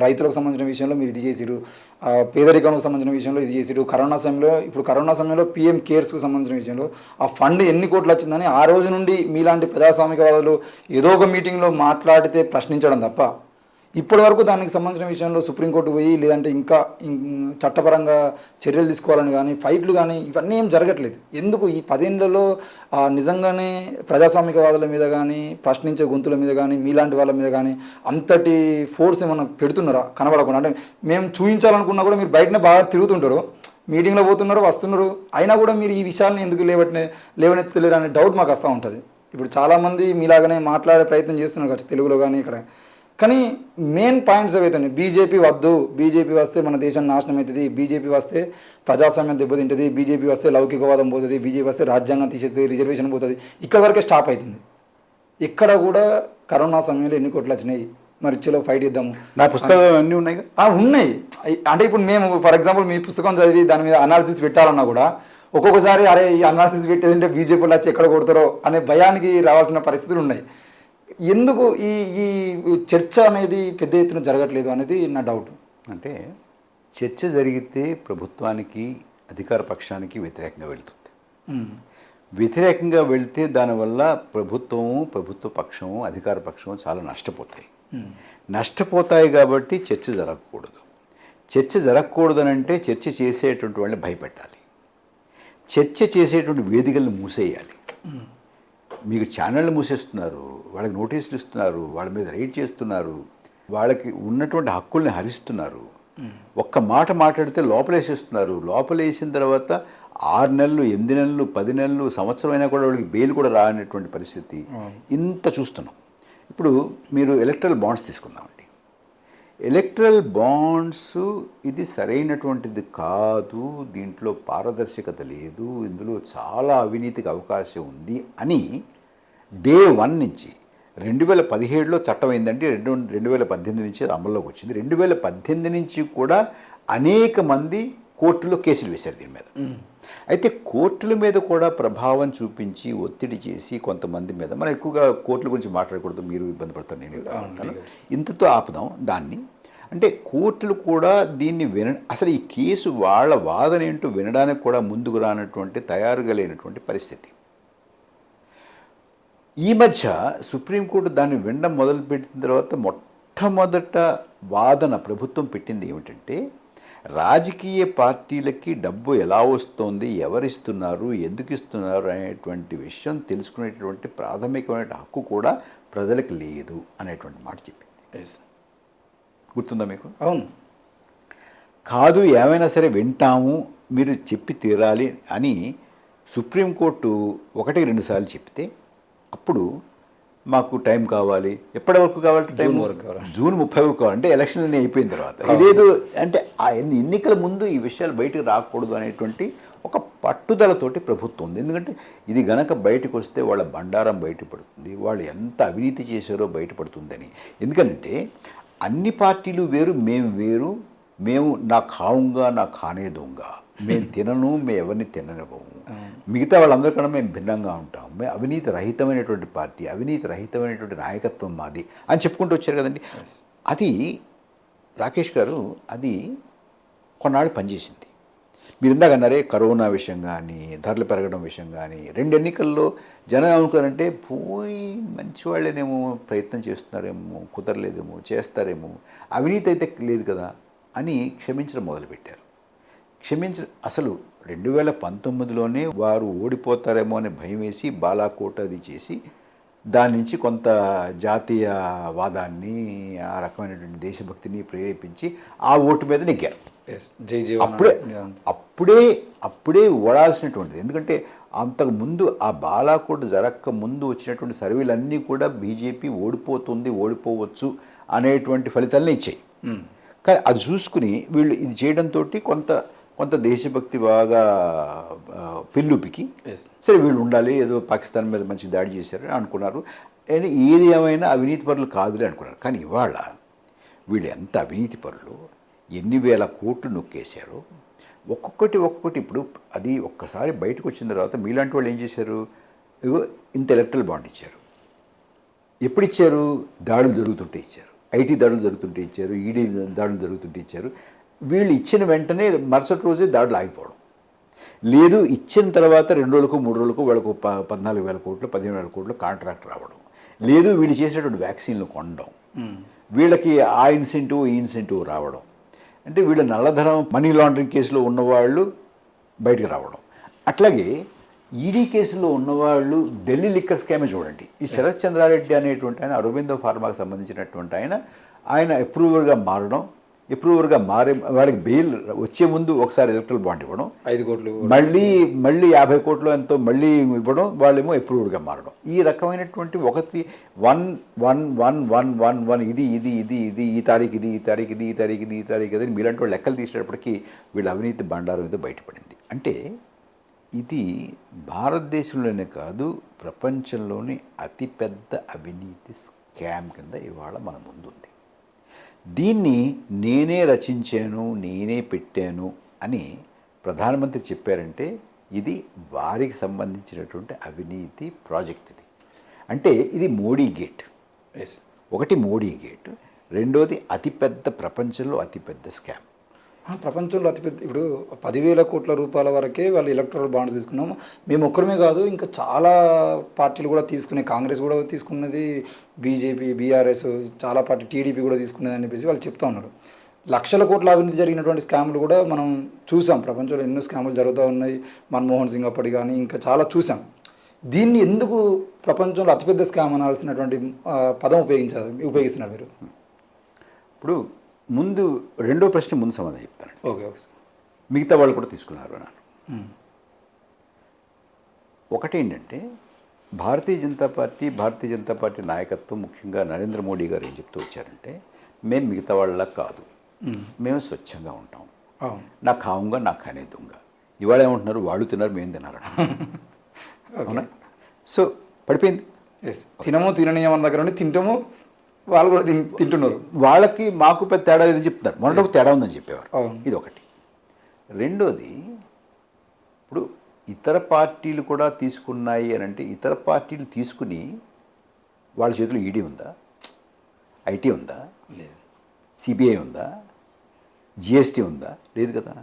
Speaker 1: రైతులకు సంబంధించిన విషయంలో మీరు ఇది చేసిరు, పేదరికంకు సంబంధించిన విషయంలో ఇది చేసిరు, కరోనా సమయంలో పీఎం కేర్స్కి సంబంధించిన విషయంలో ఆ ఫండ్ ఎన్ని కోట్లు వచ్చిందని ఆ రోజు నుండి మీలాంటి ప్రజాస్వామికవాదులు ఏదో ఒక మీటింగ్లో మాట్లాడితే ప్రశ్నించడం తప్ప ఇప్పటి వరకు దానికి సంబంధించిన విషయంలో సుప్రీంకోర్టు పోయి లేదంటే ఇంకా చట్టపరంగా చర్యలు తీసుకోవాలని కానీ ఫైట్లు కానీ ఇవన్నీ ఏం జరగట్లేదు. ఎందుకు ఈ 10 ఏళ్లలో నిజంగానే ప్రజాస్వామికవాదుల మీద కానీ ప్రశ్నించే గొంతుల మీద కానీ మీలాంటి వాళ్ళ మీద కానీ అంతటి ఫోర్స్ ఏమన్నా పెడుతున్నారా కనబడకుండా? అంటే మేము చూపించాలనుకున్నా కూడా మీరు బయటనే బాగా తిరుగుతుంటారు, మీటింగ్లో పోతున్నారు, వస్తున్నారు, అయినా కూడా మీరు ఈ విషయాన్ని ఎందుకు లేవనెత్తలేరు అనే డౌట్ మాకు వస్తూ ఉంటుంది. ఇప్పుడు చాలామంది మీలాగానే మాట్లాడే ప్రయత్నం చేస్తున్నారు కదా తెలుగులో కానీ ఇక్కడ. కానీ మెయిన్ పాయింట్స్ ఏవైతున్నాయి, బీజేపీ వద్దు, బీజేపీ వస్తే మన దేశం నాశనం అవుతుంది, బీజేపీ వస్తే ప్రజాస్వామ్యం దెబ్బతింటుంది, బీజేపీ వస్తే లౌకికవాదం పోతుంది, బీజేపీ వస్తే రాజ్యాంగం తీసేస్తుంది, రిజర్వేషన్ పోతుంది, ఇక్కడ వరకే స్టాప్ అవుతుంది. ఇక్కడ కూడా కరోనా సమయంలో ఎన్ని కోట్లు వచ్చినాయి, మరి చలో ఫైట్ ఇద్దాము.
Speaker 2: నా పుస్తకాలు అన్నీ ఉన్నాయి,
Speaker 1: ఉన్నాయి. అంటే ఇప్పుడు మేము ఫర్ ఎగ్జాంపుల్ మీ పుస్తకం చదివి దాని మీద అనాలిసిస్ పెట్టాలన్నా కూడా ఒక్కొక్కసారి అరే ఈ అనాలిసిస్ పెట్టేదంటే బీజేపీలో వచ్చి ఎక్కడ కొడతారో అనే భయానికి రావాల్సిన పరిస్థితులు ఉన్నాయి. ఎందుకు ఈ చర్చ అనేది పెద్ద ఎత్తున జరగట్లేదు అనేది నా డౌట్.
Speaker 2: అంటే చర్చ జరిగితే ప్రభుత్వానికి అధికార పక్షానికి వ్యతిరేకంగా వెళ్తుంది. వ్యతిరేకంగా వెళ్తే దానివల్ల ప్రభుత్వ పక్షము అధికార పక్షము చాలా నష్టపోతాయి. కాబట్టి చర్చ జరగకూడదు. చర్చ జరగకూడదనంటే చర్చ చేసేటువంటి వాళ్ళని భయపెట్టాలి, చర్చ చేసేటువంటి వేదికలను మూసేయాలి. మీకు ఛానళ్ళు మూసేస్తున్నారు, వాళ్ళకి నోటీసులు ఇస్తున్నారు, వాళ్ళ మీద రైడ్ చేస్తున్నారు, వాళ్ళకి ఉన్నటువంటి హక్కుల్ని హరిస్తున్నారు. ఒక్క మాట మాట్లాడితే లోపలేసేస్తున్నారు. లోపలేసిన తర్వాత 6 నెలలు, 8 నెలలు, 10 నెలలు, సంవత్సరం అయినా కూడా వాళ్ళకి బెయిల్ కూడా రానటువంటి పరిస్థితి ఇంత చూస్తున్నాం. ఇప్పుడు మీరు ఎలక్ట్రల్ బాండ్స్ తీసుకుందామండి. ఎలక్ట్రల్ బాండ్స్ ఇది సరైనటువంటిది కాదు, దీంట్లో పారదర్శకత లేదు, ఇందులో చాలా అవినీతికి అవకాశం ఉంది అని డే 1 నుంచి 2017లో చట్టం అయిందంటే 2018 నుంచి అది అమల్లోకి వచ్చింది. 2018 నుంచి కూడా అనేక మంది కోర్టులో కేసులు వేశారు దీని మీద. అయితే కోర్టుల మీద కూడా ప్రభావం చూపించి ఒత్తిడి చేసి కొంతమంది మీద, మనం ఎక్కువగా కోర్టుల గురించి మాట్లాడకూడదు, మీరు ఇబ్బంది పడతారు, నేను ఇంతతో ఆపుదాం దాన్ని. అంటే కోర్టులు కూడా దీన్ని అసలు ఈ కేసు వాళ్ళ వాదన ఏంటో వినడానికి కూడా ముందుకు రానటువంటి తయారుగా లేనటువంటి పరిస్థితి. ఈ మధ్య సుప్రీంకోర్టు దాన్ని వినడం మొదలుపెట్టిన తర్వాత మొట్టమొదట వాదన ప్రభుత్వం పెట్టింది ఏమిటంటే, రాజకీయ పార్టీలకి డబ్బు ఎలా వస్తోంది, ఎవరిస్తున్నారు, ఎందుకు ఇస్తున్నారు అనేటువంటి విషయం తెలుసుకునేటువంటి ప్రాథమికమైన హక్కు కూడా ప్రజలకు లేదు అనేటువంటి మాట చెప్పింది. గుర్తుందా మీకు?
Speaker 1: అవును.
Speaker 2: కాదు, ఏమైనా సరే వింటాము, మీరు చెప్పి తీరాలి అని సుప్రీంకోర్టు 1-2 సార్లు చెప్తే అప్పుడు మాకు టైం కావాలి. ఎప్పటి వరకు కావాలి టైం?
Speaker 1: జూన్ వరకు కావాలి.
Speaker 2: జూన్ 30 వరకు కావాలి. అంటే ఎలక్షన్ అన్నీ అయిపోయిన తర్వాత ఇదేదో అంటే ఆ ఎన్నికల ముందు ఈ విషయాలు బయటకు రాకూడదు అనేటువంటి ఒక పట్టుదలతోటి ప్రభుత్వం ఉంది. ఎందుకంటే ఇది గనక బయటకు వస్తే వాళ్ళ బండారం బయటపడుతుంది, వాళ్ళు ఎంత అవినీతి చేశారో బయటపడుతుందని. ఎందుకంటే అన్ని పార్టీలు వేరు, మేము వేరు, మేము నా ఖావుంగా నా ఖానే దొంగ, మేము తినను, మేము ఎవరిని తిననివ్వము, మిగతా వాళ్ళందరికన్నా మేము భిన్నంగా ఉంటాం, మేము అవినీతి రహితమైనటువంటి పార్టీ, అవినీతి రహితమైనటువంటి నాయకత్వం మాది అని చెప్పుకుంటూ వచ్చారు కదండి. అది రాకేష్ గారు అది కొన్నాళ్ళు పనిచేసింది. మీరు ఇందాక అన్నారే కరోనా విషయం కానీ, ధరలు పెరగడం విషయం కానీ, 2 ఎన్నికల్లో జనం అనుకున్నారంటే పోయి మంచి వాళ్ళేనేమో ప్రయత్నం చేస్తున్నారేమో, కుదరలేదేమో, చేస్తారేమో, అవినీతి అయితే లేదు కదా అని క్షమించడం మొదలుపెట్టారు. అసలు 2019లోనే వారు ఓడిపోతారేమో అని భయం వేసి బాలాకోట అది చేసి దాని నుంచి కొంత జాతీయవాదాన్ని, ఆ రకమైనటువంటి దేశభక్తిని ప్రేరేపించి ఆ ఓటు మీద నెగ్గారు. అప్పుడే ఓడాల్సినటువంటిది. ఎందుకంటే అంతకుముందు ఆ బాలాకోట్ జరక్క ముందు వచ్చినటువంటి సర్వేలన్నీ కూడా బీజేపీ ఓడిపోవచ్చు అనేటువంటి ఫలితాలనే ఇచ్చాయి. కానీ అది చూసుకుని వీళ్ళు ఇది చేయడంతో కొంత దేశభక్తి బాగా పెళ్ళుపికి సరే వీళ్ళు ఉండాలి, ఏదో పాకిస్తాన్ మీద మంచి దాడి చేశారని అనుకున్నారు. ఏది ఏమైనా అవినీతి పరులు కాదులే అనుకున్నారు. కానీ ఇవాళ వీళ్ళు ఎంత అవినీతి పరులు, ఎన్ని వేల కోట్లు నొక్కేశారు. ఒక్కొక్కటి ఇప్పుడు అది ఒక్కసారి బయటకు వచ్చిన తర్వాత మీలాంటి వాళ్ళు ఏం చేశారు, ఇగో ఇంత ఎలక్ట్రల్ బాండ్ ఇచ్చారు. ఎప్పుడు ఇచ్చారు? దాడులు జరుగుతుంటే ఇచ్చారు, ఐటీ దాడులు జరుగుతుంటే ఇచ్చారు, ఈడీ దాడులు జరుగుతుంటే ఇచ్చారు. వీళ్ళు ఇచ్చిన వెంటనే మరుసటి రోజే దాడులు ఆగిపోవడం లేదు. ఇచ్చిన తర్వాత 2 రోజులకు 3 రోజులకు వాళ్ళకు 14,000 కోట్లు 15,000 కోట్లు కాంట్రాక్ట్ రావడం లేదు. వీళ్ళు చేసేటువంటి వ్యాక్సిన్లు కొనడం, వీళ్ళకి ఆ ఇన్సెంటివ్ ఈ ఇన్సెంటివ్ రావడం, అంటే వీళ్ళ నల్లధనం మనీ లాండరింగ్ కేసులో ఉన్నవాళ్ళు బయటకు రావడం. అట్లాగే ఈడీ కేసులో ఉన్నవాళ్ళు ఢిల్లీ లిక్కర్ స్కామే చూడండి. ఈ శరత్ చంద్రారెడ్డి అనేటువంటి ఆయన అరబిందో ఫార్మాకి సంబంధించినటువంటి ఆయన అప్రూవర్గా మారే వాళ్ళకి బెయిల్ వచ్చే ముందు ఒకసారి ఎలక్ట్రల్ బాండ్ ఇవ్వడం, 5 కోట్లు, మళ్ళీ 50 కోట్లు ఎంతో మళ్ళీ ఇవ్వడం, వాళ్ళేమో అప్రూవ్డ్గా మారడం. ఈ రకమైనటువంటి 1 ఇది ఈ తారీఖు ఇది మీలాంటి వాళ్ళు లెక్కలు తీసేటప్పటికీ వీళ్ళ అవినీతి బండారం ఏదో బయటపడింది. అంటే ఇది భారతదేశంలోనే కాదు ప్రపంచంలోని అతిపెద్ద అవినీతి స్కామ్ కింద ఇవాళ మన ముందుంది. దీన్ని నేనే రచించాను, నేనే పెట్టాను అని ప్రధానమంత్రి చెప్పారంటే ఇది వారికి సంబంధించినటువంటి అవినీతి ప్రాజెక్ట్. ఇది అంటే ఇది మోడీ గేట్. ఒకటి మోడీ గేట్, రెండోది అతిపెద్ద ప్రపంచంలో అతిపెద్ద స్కామ్.
Speaker 1: ప్రపంచంలో అతిపెద్ద ఇప్పుడు 10,000 కోట్ల రూపాయల వరకే వాళ్ళు ఎలక్ట్రల్ బాండ్స్ తీసుకున్నాము. మేము ఒక్కరమే కాదు, ఇంకా చాలా పార్టీలు కూడా తీసుకున్నాయి. కాంగ్రెస్ కూడా తీసుకున్నది, బీజేపీ, బీఆర్ఎస్, చాలా పార్టీ, టీడీపీ కూడా తీసుకున్నది అని చెప్పేసి వాళ్ళు చెప్తా ఉన్నారు. లక్షల కోట్ల అవినీతి జరిగినటువంటి స్కాములు కూడా మనం చూసాం. ప్రపంచంలో ఎన్నో స్కాములు జరుగుతూ ఉన్నాయి. మన్మోహన్ సింగ్ అప్పటి కానీ ఇంకా చాలా చూసాం. దీన్ని ఎందుకు ప్రపంచంలో అతిపెద్ద స్కామ్ అనాల్సినటువంటి పదం ఉపయోగిస్తున్నారు మీరు?
Speaker 2: ఇప్పుడు ముందు రెండో ప్రశ్న ముందు సమాధానం చెప్తాను.
Speaker 1: ఓకే.
Speaker 2: మిగతా వాళ్ళు కూడా తీసుకున్నారు అన్నాను. ఒకటేంటంటే భారతీయ జనతా పార్టీ నాయకత్వం, ముఖ్యంగా నరేంద్ర మోడీ గారు ఏం చెప్తూ వచ్చారంటే, మేము మిగతా వాళ్ళ కాదు, మేము స్వచ్ఛంగా ఉంటాం, నా ఖావుంగా నా ఖానే దొంగ. ఇవాళ ఏమంటున్నారు, వాళ్ళు తిన్నారు మేము తిన్నారు. అవునా? సో పడిపోయింది.
Speaker 1: తినము తిననీయం అన్న దగ్గర నుండి తింటాము, వాళ్ళు కూడా తింటున్నారు.
Speaker 2: వాళ్ళకి మాకు పెద్ద తేడా ఏదని చెప్తున్నారు. మొదట ఒక తేడా ఉందని చెప్పేవారు. ఇది ఒకటి. రెండోది, ఇప్పుడు ఇతర పార్టీలు కూడా తీసుకున్నాయి అని అంటే, ఇతర పార్టీలు తీసుకుని వాళ్ళ చేతిలో ఈడీ ఉందా, ఐటీ ఉందా, లేదు, సిబిఐ ఉందా, జిఎస్టీ ఉందా, లేదు కదా.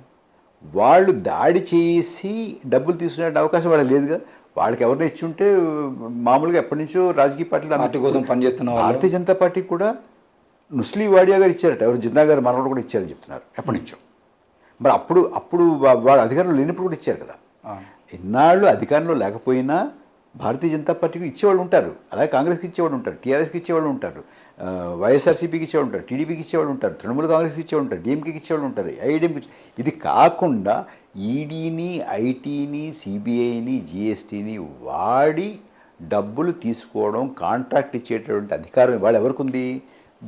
Speaker 2: వాళ్ళు దాడి చేసి డబ్బులు తీసుకునే అవకాశం వాళ్ళకి లేదుగా. వాళ్ళకి ఎవరిని ఇచ్చి ఉంటే మామూలుగా ఎప్పటి నుంచో రాజకీయ పార్టీలు
Speaker 1: కోసం పనిచేస్తున్న
Speaker 2: భారతీయ జనతా పార్టీ కూడా నుస్లీ వాడియా గారు ఇచ్చారట, ఎవరు జిన్నా గారు మనవడు కూడా ఇచ్చారని చెప్తున్నారు ఎప్పటి నుంచో. మరి అప్పుడు వాడు అధికారంలో లేనప్పుడు కూడా ఇచ్చారు కదా. ఇన్నాళ్ళు అధికారంలో లేకపోయినా భారతీయ జనతా పార్టీకి ఇచ్చేవాళ్ళు ఉంటారు, అలాగే కాంగ్రెస్కి ఇచ్చేవాళ్ళు ఉంటారు, టీఆర్ఎస్కి ఇచ్చేవాళ్ళు ఉంటారు, వైఎస్ఆర్సీపీకి ఇచ్చేవాళ్ళు ఉంటారు, టీడీపీకి ఇచ్చేవాళ్ళు ఉంటారు, తృణమూల కాంగ్రెస్కి ఇచ్చేవాళ్ళు ఉంటారు, డిఎంకేకి ఇచ్చేవాళ్ళు ఉంటారు, ఐడిఎంకి. ఇది కాకుండా ఈడీని, ఐటీని, సిబిఐని, జిఎస్టీని వాడి డబ్బులు తీసుకోవడం, కాంట్రాక్ట్ ఇచ్చేటటువంటి అధికారం వాళ్ళు ఎవరికి ఉంది?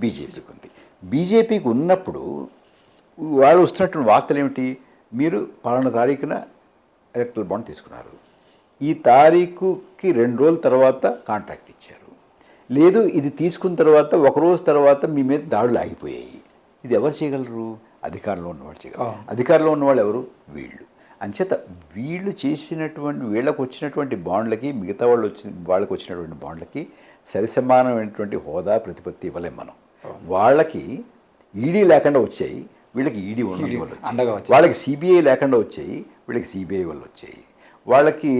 Speaker 2: బీజేపీకి ఉంది. బీజేపీకి ఉన్నప్పుడు వాళ్ళు వస్తున్నటువంటి వార్తలు ఏమిటి? మీరు పలానా తారీఖున ఎలక్ట్రల్ బాండ్ తీసుకున్నారు, ఈ తారీఖుకి 2 రోజుల తర్వాత కాంట్రాక్ట్ ఇచ్చారు, లేదు ఇది తీసుకున్న తర్వాత 1 రోజు తర్వాత మీ మీద దాడులు ఆగిపోయాయి. ఇది ఎవరు చేయగలరు? అధికారంలో ఉన్నవాళ్ళు చేయగలరు. అధికారంలో ఉన్నవాళ్ళు ఎవరు? వీళ్ళు. అంచేత వీళ్ళు చేసినటువంటి, వీళ్ళకు వచ్చినటువంటి బాండ్లకి మిగతా వాళ్ళకి వచ్చినటువంటి బాండ్లకి సరిసమానమైనటువంటి హోదా, ప్రతిపత్తి ఇవ్వలేం మనం. వాళ్ళకి ఈడీ లేకుండా వచ్చాయి, వీళ్ళకి ఈడీ ఉన్నందు వల్ల వచ్చాయి. వాళ్ళకి సిబిఐ లేకుండా వచ్చాయి, వీళ్ళకి సిబిఐ వల్ల వచ్చాయి. వాళ్ళకి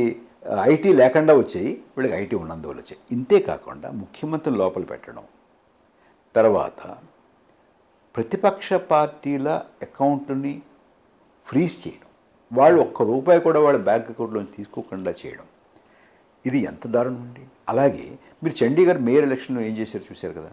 Speaker 2: ఐటీ లేకుండా వచ్చాయి, వీళ్ళకి ఐటీ ఉన్నందువల్ల వచ్చాయి. ఇంతే కాకుండా ముఖ్యమంత్రిని లోపల పెట్టడం, తర్వాత ప్రతిపక్ష పార్టీల అకౌంట్ని ఫ్రీజ్ చేయడం, వాళ్ళు ₹1 కూడా వాళ్ళ బ్యాంక్ అకౌంట్లో తీసుకోకుండా చేయడం, ఇది ఎంత దారుణం అండి. అలాగే మీరు చండీగఢ్ మేయర్ ఎలక్షన్లో ఏం చేశారు చూశారు కదా.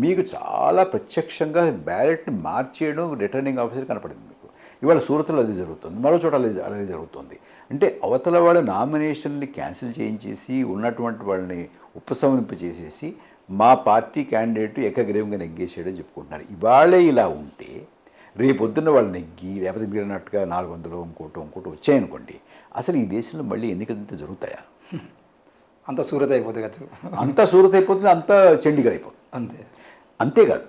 Speaker 2: మీకు చాలా ప్రత్యక్షంగా బ్యాలెట్ని మార్చేయడం రిటర్నింగ్ ఆఫీసర్ కనపడింది మీకు. ఇవాళ సూరత్లో అది జరుగుతుంది, మరో చోట అలాగే జరుగుతుంది. అంటే అవతల వాళ్ళ నామినేషన్ని క్యాన్సిల్ చేయించేసి ఉన్నటువంటి వాళ్ళని ఉపసంహరింపచేసేసి మా పార్టీ క్యాండిడేట్ ఏకగ్రీవంగా నెగ్గేసాడని చెప్పుకుంటున్నారు. ఇవాళే ఇలా ఉంటే రేపొద్దున్న వాళ్ళు నెగ్గి, లేకపోతే మీరు అన్నట్టుగా 400 ఇంకోటి వచ్చాయనుకోండి, అసలు ఈ దేశంలో మళ్ళీ ఎన్నికలు జరుగుతాయా?
Speaker 1: అంత సూరత్ అయిపోతుంది కదా,
Speaker 2: అంత సూరత్ అయిపోతుంది, అంత చండీగఢ్ అయిపోతుంది. అంతేకాదు,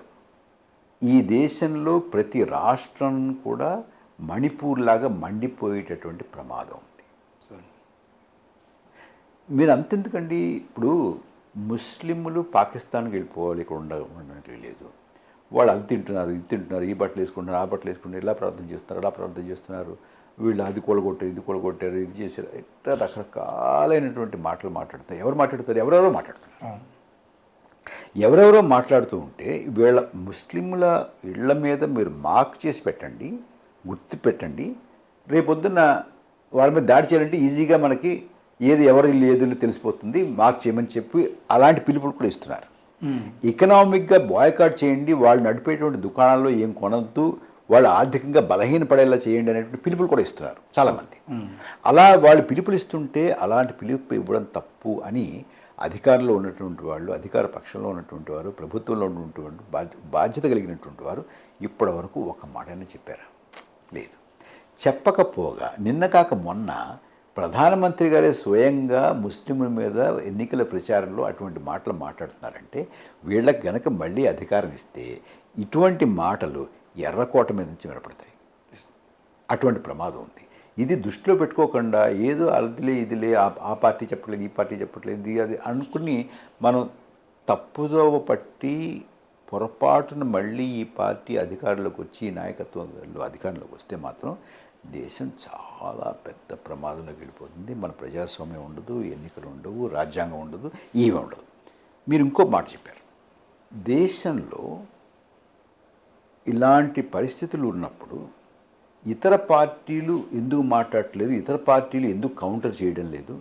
Speaker 2: ఈ దేశంలో ప్రతి రాష్ట్రం కూడా మణిపూర్ లాగా మండిపోయేటటువంటి ప్రమాదం ఉంది. మీరు అంతెందుకండి, ఇప్పుడు ముస్లింలు పాకిస్తాన్కి వెళ్ళిపోవాలి, ఇక్కడ ఉండడానికి లేదు. వాళ్ళు అది తింటున్నారు, ఇది తింటున్నారు, ఈ బట్టలు వేసుకుంటున్నారు, ఆ బట్టలు వేసుకుంటున్నారు, ఇలా ప్రార్థన చేస్తున్నారు, అలా ప్రార్థన చేస్తున్నారు, వీళ్ళు అది కూలగొట్టారు, ఇది కూలగొట్టారు, ఇది చేశారు, ఇట్లా రకరకాలైనటువంటి మాటలు మాట్లాడతారు. ఎవరు మాట్లాడతారు? ఎవరెవరో మాట్లాడుతున్నారు. ఎవరెవరో మాట్లాడుతూ ఉంటే వీళ్ళ ముస్లింల ఇళ్ల మీద మీరు మార్క్ చేసి పెట్టండి, గుర్తు పెట్టండి. రేపొద్దున్న వాళ్ళ మీద దాడి చేయాలంటే ఈజీగా మనకి ఏది ఎవరి ఇల్లు ఏది ఇల్లు తెలిసిపోతుంది, మార్క్ చేయమని చెప్పి అలాంటి పిలుపులు కూడా ఇస్తున్నారు. ఎకనామిక్గా బాయ్కాట్ చేయండి, వాళ్ళు నడిపేటువంటి దుకాణాల్లో ఏం కొనద్దు, వాళ్ళు ఆర్థికంగా బలహీనపడేలా చేయండి అనేటువంటి పిలుపులు కూడా ఇస్తున్నారు చాలామంది. అలా వాళ్ళు పిలుపులు ఇస్తుంటే అలాంటి పిలుపు ఇవ్వడం తప్పు అని అధికారంలో ఉన్నటువంటి వాళ్ళు, అధికార పక్షంలో ఉన్నటువంటి వారు, ప్రభుత్వంలో ఉన్నటువంటి బాధ్యత కలిగినటువంటి వారు ఇప్పటి వరకు ఒక మాటనే చెప్పారా? లేదు. చెప్పకపోగా నిన్న కాక మొన్న ప్రధానమంత్రి గారే స్వయంగా ముస్లింల మీద ఎన్నికల ప్రచారంలో అటువంటి మాటలు మాట్లాడుతున్నారంటే వీళ్ళకి గనక మళ్ళీ అధికారం ఇస్తే ఇటువంటి మాటలు ఎర్రకోట మీద నుంచి వినపడతాయి. అటువంటి ప్రమాదం ఉంది. ఇది దృష్టిలో పెట్టుకోకుండా ఏదో అదిలే ఇదిలే ఆ పార్టీ చెప్పట్లేదు, ఈ పార్టీ చెప్పట్లేదు, ఇది అది అనుకుని మనం తప్పుదోవ పట్టి పొరపాటున మళ్ళీ ఈ పార్టీ అధికారంలోకి వచ్చి నాయకత్వంలో అధికారంలోకి వస్తే మాత్రం దేశం చాలా పెద్ద ప్రమాదంలోకి వెళ్ళిపోతుంది. మన ప్రజాస్వామ్యం ఉండదు, ఎన్నికలు ఉండవు, రాజ్యాంగం ఉండదు, ఏమీ ఉండదు. మీరు ఇంకో మాట చెప్పారు, దేశంలో ఇలాంటి పరిస్థితులు ఉన్నప్పుడు ఇతర పార్టీలు ఎందుకు మాట్లాడట్లేదు, ఇతర పార్టీలు ఎందుకు కౌంటర్ చేయడం లేదు,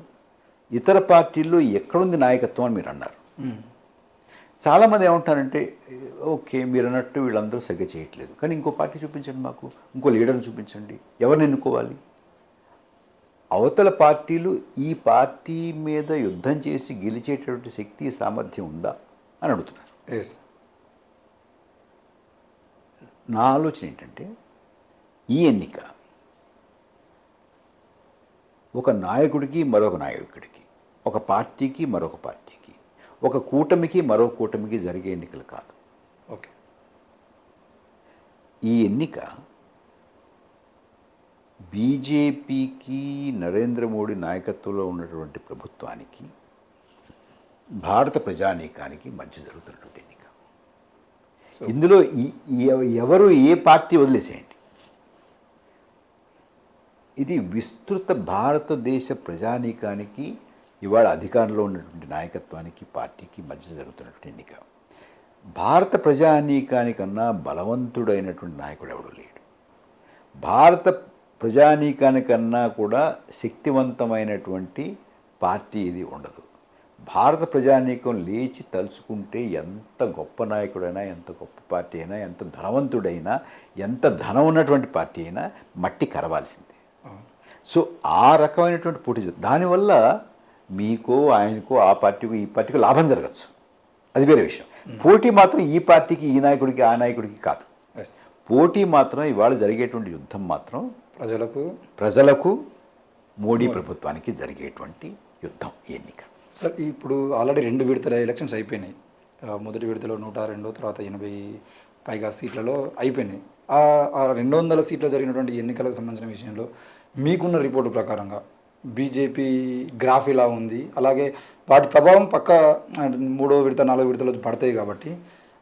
Speaker 2: ఇతర పార్టీల్లో ఎక్కడుంది నాయకత్వం అని మీరు అన్నారు. చాలామంది ఏమంటారంటే ఓకే మీరు అన్నట్టు వీళ్ళందరూ సరిగ్గా చేయట్లేదు, కానీ ఇంకో పార్టీ చూపించండి, మాకు ఇంకో లీడర్ని చూపించండి, ఎవరిని ఎన్నుకోవాలి? అవతల పార్టీలు ఈ పార్టీ మీద యుద్ధం చేసి గెలిచేటటువంటి శక్తి సామర్థ్యం ఉందా అని అడుగుతున్నారు. నా ఆలోచన ఏంటంటే ఈ ఎన్నిక ఒక నాయకుడికి మరొక నాయకుడికి, ఒక పార్టీకి మరొక పార్టీకి, ఒక కూటమికి మరో కూటమికి జరిగే ఎన్నికలు కాదు.
Speaker 1: ఓకే,
Speaker 2: ఈ ఎన్నిక బీజేపీకి, నరేంద్ర మోడీ నాయకత్వంలో ఉన్నటువంటి ప్రభుత్వానికి, భారత ప్రజానీకానికి మధ్య జరుగుతున్నటువంటి ఎన్నిక. ఇందులో ఎవరు ఏ పార్టీ వదిలేసేయండి, ఇది విస్తృత భారతదేశ ప్రజానీకానికి, ఇవాళ అధికారంలో ఉన్నటువంటి నాయకత్వానికి, పార్టీకి మధ్య జరుగుతున్నటువంటి ఎన్నిక. భారత ప్రజానీకానికన్నా బలవంతుడైనటువంటి నాయకుడు ఎవడూ లేడు. భారత ప్రజానీకానికన్నా కూడా శక్తివంతమైనటువంటి పార్టీ ఇది ఉండదు. భారత ప్రజానీకం లేచి తలుచుకుంటే ఎంత గొప్ప నాయకుడైనా, ఎంత గొప్ప పార్టీ అయినా, ఎంత ధనవంతుడైనా, ఎంత ధనం ఉన్నటువంటి పార్టీ అయినా మట్టి కరవాల్సిందే. సో ఆ రకమైనటువంటి పోటీ. దానివల్ల మీకో ఆయనకో ఆ పార్టీకో ఈ పార్టీకి లాభం జరగచ్చు, అది వేరే విషయం. పోటీ మాత్రం ఈ పార్టీకి ఈ నాయకుడికి ఆ నాయకుడికి కాదు.
Speaker 1: ఎస్.
Speaker 2: పోటీ మాత్రం ఇవాళ జరిగేటువంటి యుద్ధం మాత్రం ప్రజలకు మోడీ ప్రభుత్వానికి జరిగేటువంటి యుద్ధం ఎన్నిక.
Speaker 1: సార్ ఇప్పుడు ఆల్రెడీ 2 విడతల ఎలక్షన్స్ అయిపోయినాయి. మొదటి విడతలో 102, తర్వాత 80 పైగా సీట్లలో అయిపోయినాయి. ఆ 200 సీట్లో జరిగినటువంటి ఎన్నికలకు సంబంధించిన విషయంలో మీకున్న రిపోర్టు ప్రకారంగా బీజేపీ గ్రాఫ్ ఇలా ఉంది, అలాగే వాటి ప్రభావం పక్క 3వ విడత 4వ విడతలో పడతాయి కాబట్టి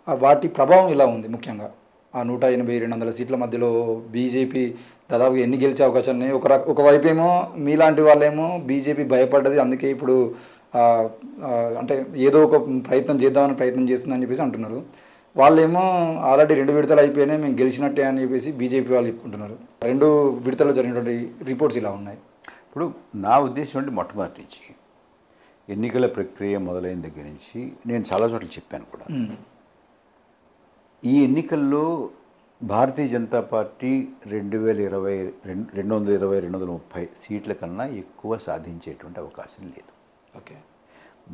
Speaker 1: వాటి ప్రభావం ఇలా ఉంది. ముఖ్యంగా ఆ 180-200 సీట్ల మధ్యలో బీజేపీ దాదాపు ఎన్ని గెలిచే అవకాశాలు ఉన్నాయి. ఒకవైపు ఏమో మీలాంటి వాళ్ళేమో బీజేపీ భయపడ్డది, అందుకే ఇప్పుడు అంటే ఏదో ఒక ప్రయత్నం చేస్తుందని చెప్పేసి అంటున్నారు. వాళ్ళేమో ఆల్రెడీ 2 విడతలు అయిపోయినాయి, మేము గెలిచినట్టే అని చెప్పేసి బీజేపీ వాళ్ళు చెప్పుకుంటున్నారు. 2 విడతల్లో జరిగినటువంటి రిపోర్ట్స్ ఇలా ఉన్నాయి.
Speaker 2: ఇప్పుడు నా ఉద్దేశం అంటే మొట్టమొదటి నుంచి ఎన్నికల ప్రక్రియ మొదలైన దగ్గర నుంచి నేను చాలా చోట్ల చెప్పాను కూడా, ఈ ఎన్నికల్లో భారతీయ జనతా పార్టీ 220-230 సీట్ల కన్నా ఎక్కువ సాధించేటువంటి అవకాశం లేదు.
Speaker 1: ఓకే.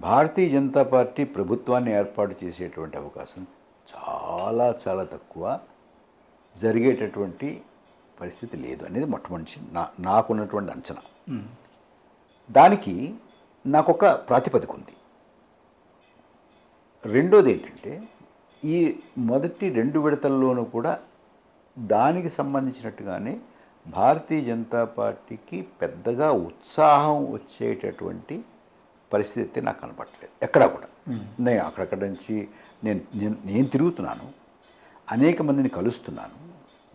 Speaker 2: భారతీయ జనతా పార్టీ ప్రభుత్వాన్ని ఏర్పాటు చేసేటువంటి అవకాశం చాలా చాలా తక్కువ, జరిగేటటువంటి పరిస్థితి లేదు అనేది మొట్టమొదటి నాకున్నటువంటి అంచనా. దానికి నాకొక ప్రాతిపదిక ఉంది. రెండోది ఏంటంటే, ఈ మొదటి 2 విడతల్లోనూ కూడా దానికి సంబంధించినట్టుగానే భారతీయ జనతా పార్టీకి పెద్దగా ఉత్సాహం వచ్చేటటువంటి పరిస్థితి నాకు కనపడలేదు ఎక్కడా కూడా. నేను అక్కడక్కడ నుంచి నేను తిరుగుతున్నాను, అనేక మందిని కలుస్తున్నాను,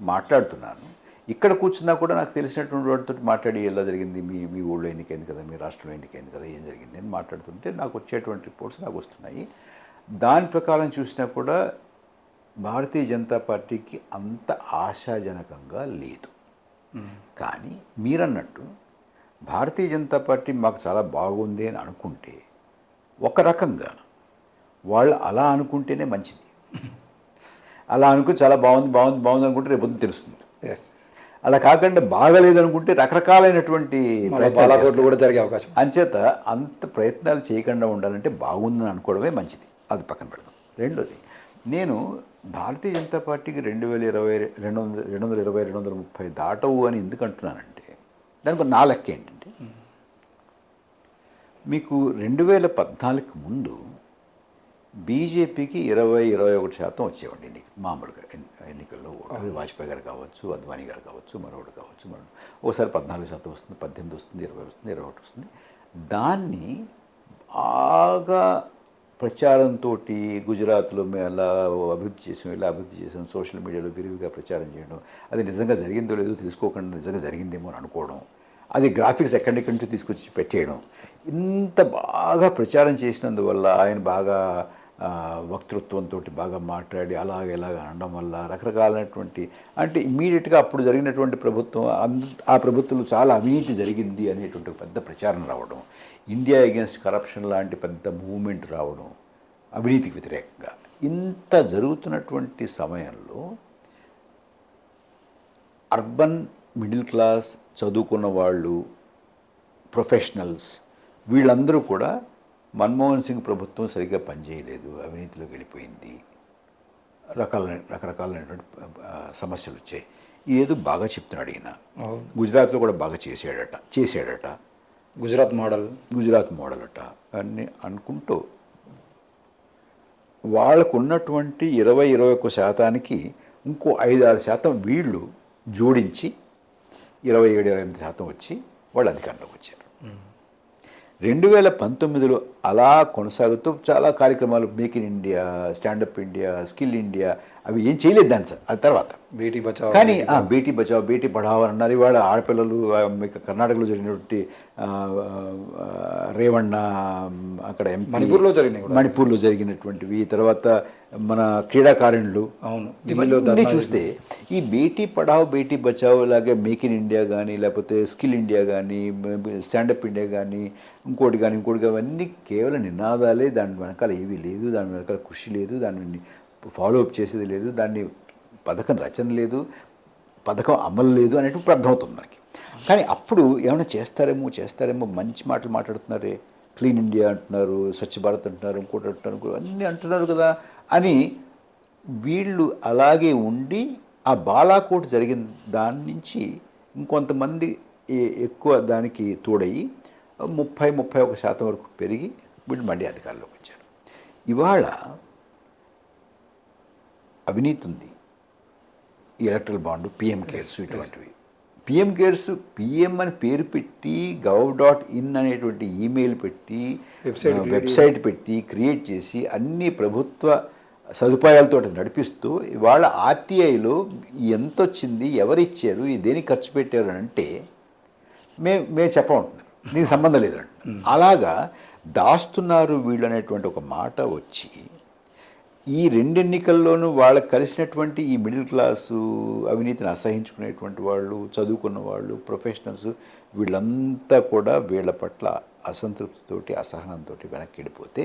Speaker 2: మాట్లాడుతున్నాను. ఇక్కడ కూర్చున్నా కూడా నాకు తెలిసినటువంటి వాటితో మాట్లాడి ఎలా జరిగింది, మీ ఊళ్ళో ఎన్నికైంది కదా, మీ రాష్ట్రంలో ఎన్నికైంది కదా, ఏం జరిగింది అని మాట్లాడుతుంటే నాకు వచ్చేటువంటి రిపోర్ట్స్ నాకు వస్తున్నాయి. దాని ప్రకారం చూసినా కూడా భారతీయ జనతా పార్టీకి అంత ఆశాజనకంగా లేదు. కానీ మీరన్నట్టు భారతీయ జనతా పార్టీ మాకు చాలా బాగుంది అని అనుకుంటే, ఒక రకంగా వాళ్ళు అలా అనుకుంటేనే మంచిది. అలా అనుకుని చాలా బాగుంది అనుకుంటే రేపు పొద్దున్న తెలుస్తుంది. అలా కాకుండా బాగలేదు అనుకుంటే రకరకాలైనటువంటి
Speaker 1: ప్రయత్నాలు కూడా జరిగే అవకాశం.
Speaker 2: అంచేత అంత ప్రయత్నాలు చేయకుండా ఉండాలంటే బాగుందని అనుకోవడమే మంచిది. అది పక్కన పెడదాం. రెండోది, నేను భారతీయ జనతా పార్టీకి 220-230 దాటవు అని ఎందుకు అంటున్నానంటే, దానికి నా లెక్క ఏంటంటే, మీకు 2014కి ముందు బీజేపీకి 20-21% వచ్చేవండి మామూలుగా ఎన్నికల్లో. అది వాజ్పేయి గారు కావచ్చు, అద్వానీ గారు కావచ్చు, మరొకటి కావచ్చు, ఒకసారి 14% వస్తుంది, 18 వస్తుంది, 20 వస్తుంది, 21 వస్తుంది. దాన్ని బాగా ప్రచారంతో గుజరాత్లో మేము అలా అభివృద్ధి చేసాం, ఇలా అభివృద్ధి చేసాం, సోషల్ మీడియాలో విరివిగా ప్రచారం చేయడం, అది నిజంగా జరిగిందో లేదో తెలుసుకోకుండా నిజంగా జరిగిందేమో అని అనుకోవడం, అది గ్రాఫిక్స్ ఎక్కడెక్కడి నుంచో తీసుకొచ్చి పెట్టేయడం, ఇంత బాగా ప్రచారం చేసినందువల్ల ఆయన బాగా వక్తృత్వంతో బాగా మాట్లాడి అలాగే ఇలాగ అనడం వల్ల రకరకాలైనటువంటి, అంటే ఇమ్మీడియట్గా అప్పుడు జరిగినటువంటి ప్రభుత్వం, ఆ ప్రభుత్వంలో చాలా అవినీతి జరిగింది అనేటువంటి పెద్ద ప్రచారం రావడం, ఇండియా అగేన్స్ట్ కరప్షన్ లాంటి పెద్ద మూవ్మెంట్ రావడం, అవినీతికి వ్యతిరేకంగా ఇంత జరుగుతున్నటువంటి సమయంలో అర్బన్ మిడిల్ క్లాస్ చదువుకున్న వాళ్ళు, ప్రొఫెషనల్స్, వీళ్ళందరూ కూడా మన్మోహన్ సింగ్ ప్రభుత్వం సరిగ్గా పనిచేయలేదు, అవినీతిలోకి వెళ్ళిపోయింది, రకరకాలైనటువంటి సమస్యలు వచ్చాయి. ఏదో బాగా చెప్తున్నాడు ఈయన. గుజరాత్లో కూడా బాగా చేశాడట, గుజరాత్ మోడల్ అట అన్నీ అనుకుంటూ వాళ్ళకు ఉన్నటువంటి 20-21% ఇంకో 5-6% వీళ్ళు జోడించి 27-28% వచ్చి వాళ్ళు అధికారంలోకి వచ్చారు. 2019లో అలా కొనసాగుతూ చాలా కార్యక్రమాలు, make in India, stand up India, skill India, అవి ఏం చేయలేదు దాని సార్. అది తర్వాత
Speaker 1: బేటీ బచావ్,
Speaker 2: కానీ బేటీ బచావ్, బేటీ పఢావో అన్నారు. ఇవాళ ఆడపిల్లలు మీకు కర్ణాటకలో జరిగినటువంటి రేవಣ್ణ, అక్కడ
Speaker 1: మణిపూర్లో
Speaker 2: జరిగినటువంటివి, తర్వాత మన క్రీడాకారులు, ఇవన్నీ చూస్తే ఈ బేటీ పఢావో బేటీ బచావో లాగే మేక్ ఇన్ ఇండియా కానీ, లేకపోతే స్కిల్ ఇండియా కానీ, స్టాండప్ ఇండియా కానీ, ఇంకోటి కానీ అవన్నీ కేవలం నినాదాలే. దాని వెనకాల ఏమీ లేదు, దాని వెనకాల కృషి లేదు, దాన్ని ఫాలోఅప్ చేసేది లేదు, దాన్ని పథకం రచన లేదు, పథకం అమలు లేదు అనేటు ఇప్పుడు అర్థమవుతుంది మనకి. కానీ అప్పుడు ఏమైనా చేస్తారేమో మంచి మాటలు మాట్లాడుతున్నారే, క్లీన్ ఇండియా అంటున్నారు, స్వచ్ఛ భారత్ అంటున్నారు, ఇంకోటి అంటున్నారు, అన్నీ అంటున్నారు కదా అని వీళ్ళు అలాగే ఉండి ఆ బాలాకోట్ జరిగిన దాని నుంచి ఇంకొంతమంది ఎక్కువ దానికి తోడయి 30-31% వరకు పెరిగి వీళ్ళు మళ్ళీ అధికారంలోకి వచ్చారు. ఇవాళ అవినీతి ఉంది, ఎలక్ట్రల్ బాండ్, పిఎం కేర్స్, ఇటువంటివి. పిఎం కేర్స్ పిఎం అని పేరు పెట్టి gov.in అనేటువంటి ఈమెయిల్ పెట్టి వెబ్సైట్ పెట్టి క్రియేట్ చేసి అన్ని ప్రభుత్వ సదుపాయాలతో నడిపిస్తూ ఇవాళ ఆర్టీఐలో ఎంత వచ్చింది, ఎవరిచ్చారు, దేనికి ఖర్చు పెట్టారు అని అంటే మేము చెప్పమంటున్నారు, దీనికి సంబంధం లేదండి. అలాగా దాస్తున్నారు వీళ్ళు అనేటువంటి ఒక మాట వచ్చి ఈ రెండు ఎన్నికల్లోనూ వాళ్ళకి కలిసినటువంటి ఈ మిడిల్ క్లాసు అవినీతిని అసహించుకునేటువంటి వాళ్ళు, చదువుకున్న వాళ్ళు, ప్రొఫెషనల్స్, వీళ్ళంతా కూడా వీళ్ళ పట్ల అసంతృప్తితోటి అసహనంతో వెనక్కి వెళ్ళిపోతే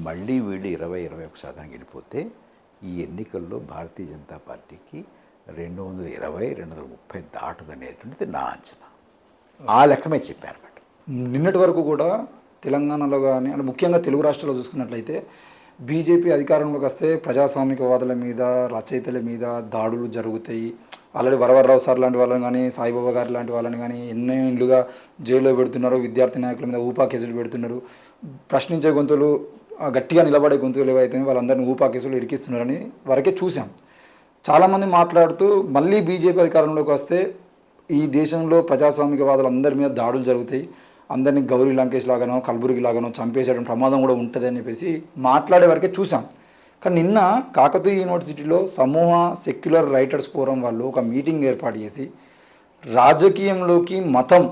Speaker 2: మళ్ళీ వీళ్ళు 20-21% వెళ్ళిపోతే ఈ ఎన్నికల్లో భారతీయ జనతా పార్టీకి 220-230 దాటుదనేటువంటిది నా అంచనా. ఆ లెక్కమే చెప్పాను అనమాట.
Speaker 1: నిన్నటి వరకు కూడా తెలంగాణలో కానీ అంటే ముఖ్యంగా తెలుగు రాష్ట్రాల్లో చూసుకున్నట్లయితే బీజేపీ అధికారంలోకి వస్తే ప్రజాస్వామికవాదుల మీద, రచయితల మీద దాడులు జరుగుతాయి. ఆల్రెడీ వరవరరావు సార్ లాంటి వాళ్ళని కానీ, సాయిబాబా గారు లాంటి వాళ్ళని కానీ ఎన్నో ఇండ్లుగా జైల్లో పెడుతున్నారు. విద్యార్థి నాయకుల మీద ఊపా కేసులు పెడుతున్నారు. ప్రశ్నించే గొంతులు, గట్టిగా నిలబడే గొంతులు ఏవైతే వాళ్ళందరినీ ఊపా కేసులు ఇరికిస్తున్నారని వరకే చూసాం. చాలామంది మాట్లాడుతూ మళ్ళీ బీజేపీ అధికారంలోకి వస్తే ఈ దేశంలో ప్రజాస్వామికవాదులు అందరి మీద దాడులు జరుగుతాయి, అందరినీ గౌరీ లంకేష్ లాగానో కల్బుర్గి లాగానో చంపేసేయడం ప్రమాదం కూడా ఉంటుంది అని చెప్పేసి మాట్లాడే వరకే చూసాం. కానీ నిన్న కాకతీయ యూనివర్సిటీలో సమూహ సెక్యులర్ రైటర్స్ ఫోరం వాళ్ళు ఒక మీటింగ్ ఏర్పాటు చేసి రాజకీయంలోకి మతం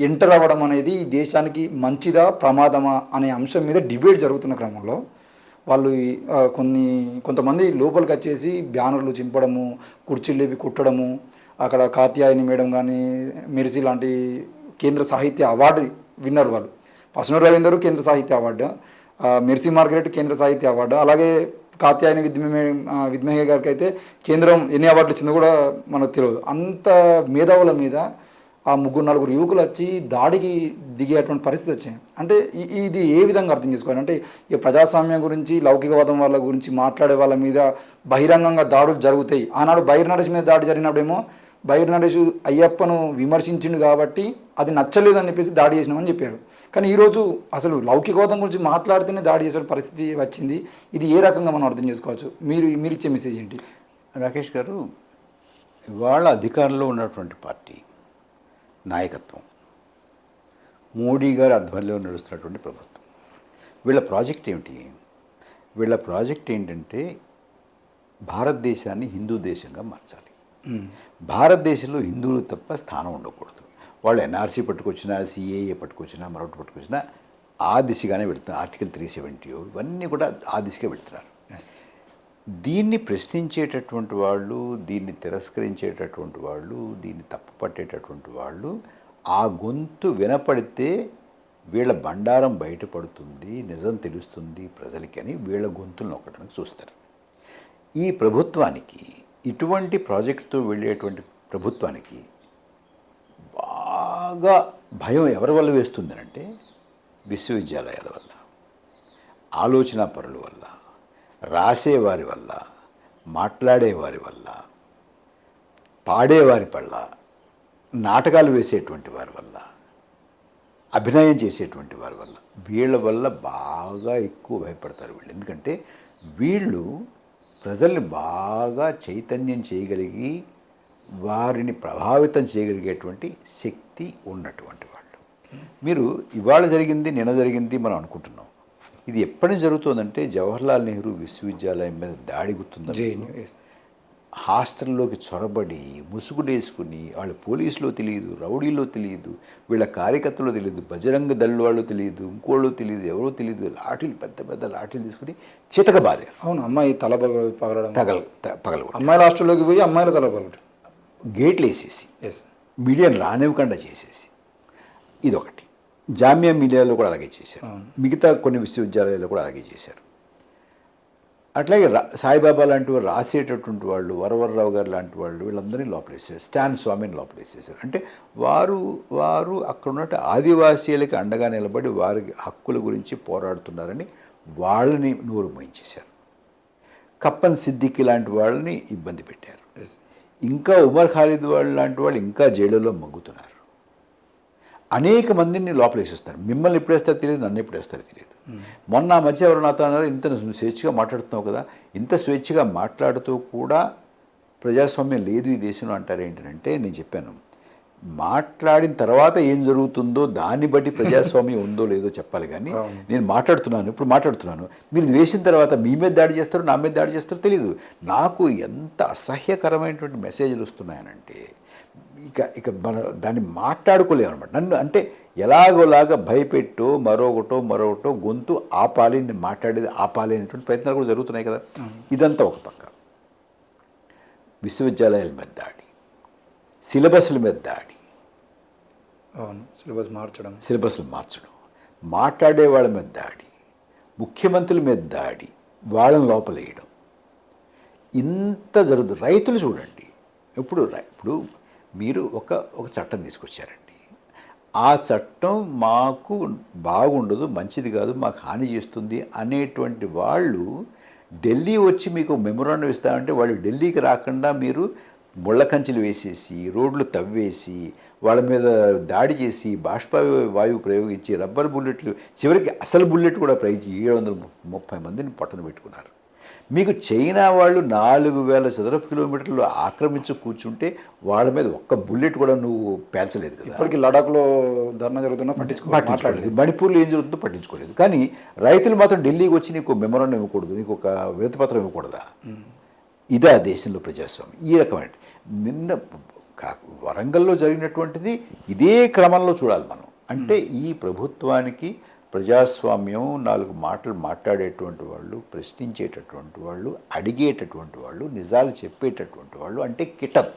Speaker 1: ఎంటర్ అవ్వడం అనేది ఈ దేశానికి మంచిదా ప్రమాదమా అనే అంశం మీద డిబేట్ జరుగుతున్న క్రమంలో వాళ్ళు కొంతమంది లోపలికి వచ్చేసి బ్యానర్లు చింపడము, కుర్చీలు లేపి కుట్టడము, అక్కడ కాత్యాయని మేడం కానీ, మెర్సీ లాంటి కేంద్ర సాహిత్య అవార్డు విన్నర్ వాళ్ళు, పసునూరు రవీందర్ కేంద్ర సాహిత్య అవార్డు, మెర్సీ మార్గరెట్ కేంద్ర సాహిత్య అవార్డు, అలాగే కాత్యాయని విద్మహే గారికి అయితే కేంద్రం ఎన్ని అవార్డులు ఇచ్చిందో కూడా మనకు తెలియదు. అంత మేధావుల మీద ఆ 3-4 యువకులు వచ్చి దాడికి దిగేటువంటి పరిస్థితి వచ్చింది. అంటే ఇది ఏ విధంగా అర్థం చేసుకోవాలి అంటే ఈ ప్రజాస్వామ్యం గురించి, లౌకికవాదం వాళ్ళ గురించి మాట్లాడే వాళ్ళ మీద బహిరంగంగా దాడులు జరుగుతాయి. ఆనాడు బైర్ నరేష్ మీద దాడి జరిగినప్పుడేమో బైర్ నరేష్ అయ్యప్పను విమర్శించిండు కాబట్టి అది నచ్చలేదని చెప్పేసి దాడి చేసినామని చెప్పారు. కానీ ఈరోజు అసలు లౌకికవాదం గురించి మాట్లాడితేనే దాడి చేసే పరిస్థితి వచ్చింది. ఇది ఏ రకంగా మనం అర్థం చేసుకోవచ్చు? మీరు ఇచ్చే మెసేజ్ ఏంటి?
Speaker 2: రాకేష్ గారు, ఇవాళ అధికారంలో ఉన్నటువంటి పార్టీ నాయకత్వం, మోడీ గారి ఆధ్వర్యంలో నడుస్తున్నటువంటి ప్రభుత్వం, వీళ్ళ ప్రాజెక్ట్ ఏమిటి? వీళ్ళ ప్రాజెక్ట్ ఏంటంటే భారతదేశాన్ని హిందూ దేశంగా మార్చాలి. భారతదేశంలో హిందువులు తప్ప స్థానం ఉండకూడదు. వాళ్ళు ఎన్ఆర్సీ పట్టుకొచ్చినా, సిఏఏ పట్టుకొచ్చినా, మరొకటి పట్టుకొచ్చినా ఆ దిశగానే వెళుతున్నారు. ఆర్టికల్ 370 ఇవన్నీ కూడా ఆ దిశగా వెళుతున్నారు. దీన్ని ప్రశ్నించేటటువంటి వాళ్ళు, దీన్ని తిరస్కరించేటటువంటి వాళ్ళు, దీన్ని తప్పు పట్టేటటువంటి వాళ్ళు, ఆ గొంతు వినపడితే వీళ్ళ బండారం బయటపడుతుంది, నిజం తెలుస్తుంది ప్రజలకి అని వీళ్ళ గొంతులు నొక్కడానికి చూస్తారు. ఈ ప్రభుత్వానికి, ఇటువంటి ప్రాజెక్టుతో వెళ్ళేటువంటి ప్రభుత్వానికి బాగా భయం ఎవరి వల్ల వేస్తుందనంటే విశ్వవిద్యాలయాల వల్ల, ఆలోచనా పరుల వల్ల, రాసేవారి వల్ల, మాట్లాడేవారి వల్ల, పాడేవారి వల్ల, నాటకాలు వేసేటువంటి వారి వల్ల, అభినయం చేసేటువంటి వారి వల్ల, వీళ్ళ వల్ల బాగా ఎక్కువ భయపడతారు వీళ్ళు. ఎందుకంటే వీళ్ళు ప్రజల్ని బాగా చైతన్యం చేయగలిగి వారిని ప్రభావితం చేయగలిగేటువంటి శక్తి ఉన్నటువంటి వాళ్ళు. మీరు ఇవాళ జరిగింది, నిన్న జరిగింది మనం అనుకుంటున్నాం. ఇది ఎప్పటి జరుగుతుందంటే జవహర్లాల్ నెహ్రూ విశ్వవిద్యాలయం మీద దాడి గుర్తుంది. హాస్టల్లోకి చొరబడి ముసుగుడేసుకుని వాళ్ళు పోలీసులో తెలియదు, రౌడీలో తెలియదు, వీళ్ళ కార్యకర్తలో తెలియదు, బజరంగ దళ్ వాళ్ళు తెలియదు, ఇంకోళ్ళు తెలియదు, ఎవరో తెలియదు, లాఠీలు పెద్ద పెద్ద లాఠీలు తీసుకుని చితక బాధారు.
Speaker 1: అవును, అమ్మాయి తల పగలడం,
Speaker 2: పగల
Speaker 1: అమ్మాయిల హాస్టల్లోకి పోయి అమ్మాయిల తల పగలడం,
Speaker 2: గేట్లు వేసేసి మీడియాను రానివ్వకుండా చేసేసి, ఇదొకటి. జామియా మిలియాలో కూడా అలాగే చేశారు, మిగతా కొన్ని విశ్వవిద్యాలయాల్లో కూడా అలాగే చేశారు. అట్లాగే సాయిబాబా లాంటి వారు రాసేటటువంటి వాళ్ళు, వరవర్రావు గారు లాంటి వాళ్ళు, వీళ్ళందరినీ లోపలేసారు. స్టాన్ స్వామిని లోపలేసేసారు. అంటే వారు అక్కడ ఉన్నట్టు ఆదివాసీలకి అండగా నిలబడి వారి హక్కుల గురించి పోరాడుతున్నారని వాళ్ళని నోరు మోయించేశారు. కప్పన్ సిద్దికి లాంటి వాళ్ళని ఇబ్బంది పెట్టారు. ఇంకా ఉమర్ ఖాలిద్ వాళ్ళు లాంటి వాళ్ళు ఇంకా జైలులో మగ్గుతున్నారు. అనేక మందిని లోపలేసేస్తారు. మిమ్మల్ని ఎప్పుడు వేస్తారో తెలియదు, నన్ను ఎప్పుడు వేస్తారో తెలియదు. మొన్న ఆ మధ్య ఎవరు నాతో అన్నారు, ఇంత స్వేచ్ఛగా మాట్లాడుతున్నావు కదా, ఇంత స్వేచ్ఛగా మాట్లాడుతూ కూడా ప్రజాస్వామ్యం లేదు ఈ దేశంలో అంటారు ఏంటంటే, నేను చెప్పాను మాట్లాడిన తర్వాత ఏం జరుగుతుందో దాన్ని బట్టి ప్రజాస్వామ్యం ఉందో లేదో చెప్పాలి. కానీ నేను ఇప్పుడు మాట్లాడుతున్నాను, మీరు ఇది వేసిన తర్వాత మీ మీద దాడి చేస్తారో నా మీద దాడి చేస్తారో తెలియదు. నాకు ఎంత అసహ్యకరమైనటువంటి మెసేజ్లు వస్తున్నాయనంటే ఇక మన దాన్ని మాట్లాడుకోలేము అనమాట. నన్ను అంటే ఎలాగోలాగా భయపెట్టో మరొకటో గొంతు ఆపాలి, నేను మాట్లాడేది ఆపాలి అనేటువంటి ప్రయత్నాలు కూడా జరుగుతున్నాయి కదా. ఇదంతా ఒక పక్క. విశ్వవిద్యాలయాల మీద దాడి, సిలబస్ల మీద దాడి, సిలబస్లు మార్చడం, మాట్లాడే వాళ్ళ మీద దాడి, ముఖ్యమంత్రుల మీద దాడి, వాళ్ళని లోపలేయడం, ఇంత జరుగుతుంది. రైతులు చూడండి, ఇప్పుడు మీరు ఒక చట్టం తీసుకొచ్చారండి. ఆ చట్టం మాకు బాగుండదు, మంచిది కాదు, మాకు హాని చేస్తుంది అనేటువంటి వాళ్ళు ఢిల్లీ వచ్చి మీకు మెమొరాండం ఇస్తారంటే వాళ్ళు ఢిల్లీకి రాకుండా మీరు ముళ్ళ కంచెలు వేసేసి, రోడ్లు తవ్వేసి, వాళ్ళ మీద దాడి చేసి, బాష్పవాయువు ప్రయోగించి, రబ్బర్ బుల్లెట్లు, చివరికి అసలు బుల్లెట్ కూడా ప్రయోగించి 730 మందిని పట్టున పెట్టుకున్నారు. మీకు చైనా వాళ్ళు 4000 చదరపు కిలోమీటర్లు ఆక్రమించి కూర్చుంటే వాళ్ళ మీద ఒక్క బుల్లెట్ కూడా నువ్వు పేల్చలేదు కదా.
Speaker 1: ఇప్పటికీ లడాఖ్లో ధర్నా జరుగుతున్నా
Speaker 2: పట్టించుకోలేదు, మణిపూర్లో ఏం జరుగుతుందో పట్టించుకోలేదు. కానీ రైతులు మాత్రం ఢిల్లీకి వచ్చి నీకు మెమొరాండం ఇవ్వకూడదు, నీకు ఒక వినతిపత్రం ఇవ్వకూడదా? ఇదే ఆ దేశంలో ప్రజాస్వామ్యం. ఈ రకమైన నిన్న వరంగల్లో జరిగినటువంటిది ఇదే క్రమంలో చూడాలి మనం. అంటే ఈ ప్రభుత్వానికి ప్రజాస్వామ్యం, 4 మాటలు మాట్లాడేటువంటి వాళ్ళు, ప్రశ్నించేటటువంటి వాళ్ళు, అడిగేటటువంటి వాళ్ళు, నిజాలు చెప్పేటటువంటి వాళ్ళు అంటే కిటం.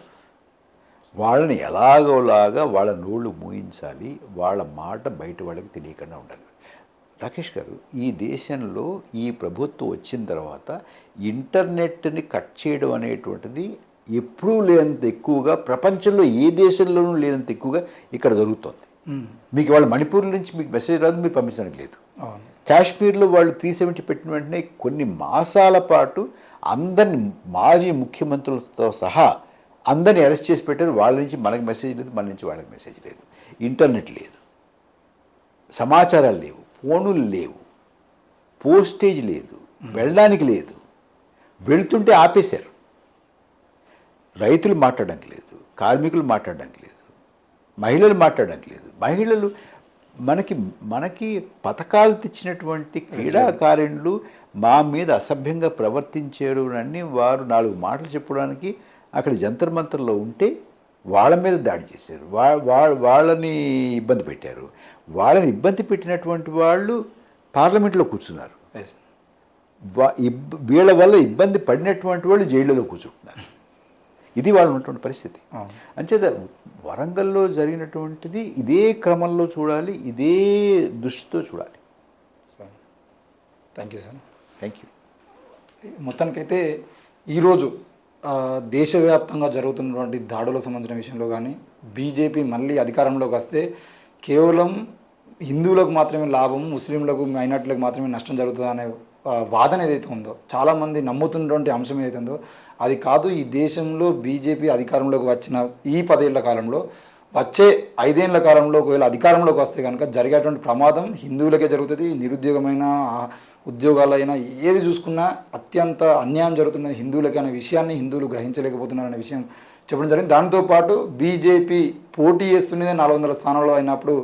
Speaker 2: వాళ్ళని ఎలాగోలాగా వాళ్ళ నోళ్ళు మూయించాలి, వాళ్ళ మాట బయట వాళ్ళకి తెలియకుండా ఉండాలి. రాకేష్ గారు, ఈ దేశంలో ఈ ప్రభుత్వం వచ్చిన తర్వాత ఇంటర్నెట్ని కట్ చేయడం అనేటువంటిది ఎప్పుడూ లేనంత ఎక్కువగా, ప్రపంచంలో ఏ దేశంలోనూ లేనంత ఎక్కువగా ఇక్కడ జరుగుతుంది. మీకు వాళ్ళ మణిపూర్ నుంచి మీకు మెసేజ్ రాదు, మీరు పంపించడానికి లేదు. కాశ్మీర్లో వాళ్ళు 370 పెట్టిన వెంటనే కొన్ని మాసాల పాటు అందరిని, మాజీ ముఖ్యమంత్రులతో సహా అందరిని అరెస్ట్ చేసి పెట్టారు. వాళ్ళ నుంచి మనకు మెసేజ్ లేదు, మన నుంచి వాళ్ళకి మెసేజ్ లేదు. ఇంటర్నెట్ లేదు, సమాచారాలు లేవు, ఫోనులు లేవు, పోస్టేజ్ లేదు, వెళ్ళడానికి లేదు, వెళ్తుంటే ఆపేశారు. రైతులు మాట్లాడడానికి లేదు, కార్మికులు మాట్లాడడానికి లేదు, మహిళలు మాట్లాడడానికి లేదు. మహిళలు మనకి పథకాలు తెచ్చినటువంటి క్రీడాకారులు మా మీద అసభ్యంగా ప్రవర్తించారు అని వారు 4 మాటలు చెప్పడానికి అక్కడ జంతర్ మంతర్లో ఉంటే వాళ్ళ మీద దాడి చేశారు, వాళ్ళని ఇబ్బంది పెట్టారు. వాళ్ళని ఇబ్బంది పెట్టినటువంటి వాళ్ళు పార్లమెంట్లో కూర్చున్నారు. వీళ్ళ వల్ల ఇబ్బంది పడినటువంటి వాళ్ళు జైళ్ళలో కూర్చుంటున్నారు. ఇది వాళ్ళు ఉన్నటువంటి పరిస్థితి. అంచేత వరంగల్లో జరిగినటువంటిది ఇదే క్రమంలో చూడాలి, ఇదే దృష్టితో చూడాలి.
Speaker 1: Thank you sir.
Speaker 2: Thank you.
Speaker 1: మొత్తానికైతే ఈరోజు దేశవ్యాప్తంగా జరుగుతున్నటువంటి దాడులకు సంబంధించిన విషయంలో కానీ, బీజేపీ మళ్ళీ అధికారంలోకి వస్తే కేవలం హిందువులకు మాత్రమే లాభం, ముస్లింలకు, మైనార్టీలకు మాత్రమే నష్టం జరుగుతుంది అనే వాదన ఏదైతే ఉందో, చాలామంది నమ్ముతున్నటువంటి అంశం ఏదైతే ఉందో అది కాదు. ఈ దేశంలో బీజేపీ అధికారంలోకి వచ్చిన ఈ 10 ఏళ్ల కాలంలో, వచ్చే 5 ఏళ్ల కాలంలో ఒకవేళ అధికారంలోకి వస్తే కనుక జరిగేటువంటి ప్రమాదం హిందువులకే జరుగుతుంది. నిరుద్యోగమైన, ఉద్యోగాలైనా ఏది చూసుకున్నా అత్యంత అన్యాయం జరుగుతున్నది హిందువులకి అనే విషయాన్ని హిందువులు గ్రహించలేకపోతున్నారనే విషయం చెప్పడం జరిగింది. దాంతోపాటు బీజేపీ పోటీ చేస్తున్నదే 400 స్థానాల్లో అయినప్పుడు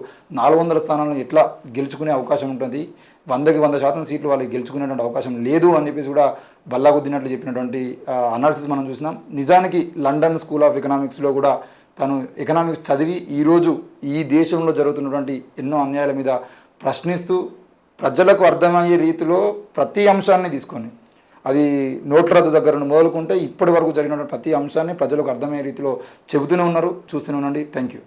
Speaker 1: 400 స్థానాలను ఎట్లా గెలుచుకునే అవకాశం ఉంటుంది, 100కి 100% సీట్లు వాళ్ళకి గెలుచుకునేటువంటి అవకాశం లేదు అని చెప్పేసి కూడా బల్లాగుద్దినట్లు చెప్పినటువంటి అనాలిసిస్ మనం చూసినాం. నిజానికి లండన్ స్కూల్ ఆఫ్ ఎకనామిక్స్లో కూడా తను ఎకనామిక్స్ చదివి ఈరోజు ఈ దేశంలో జరుగుతున్నటువంటి ఎన్నో అన్యాయాల మీద ప్రశ్నిస్తూ ప్రజలకు అర్థమయ్యే రీతిలో ప్రతి అంశాన్ని తీసుకొని, అది నోట్ల రద్దు దగ్గర మొదలుకుంటే ఇప్పటి వరకు జరిగినటువంటి ప్రతి అంశాన్ని ప్రజలకు అర్థమయ్యే రీతిలో చెబుతూనే ఉన్నారు, చూస్తూనే ఉండండి. Thank you.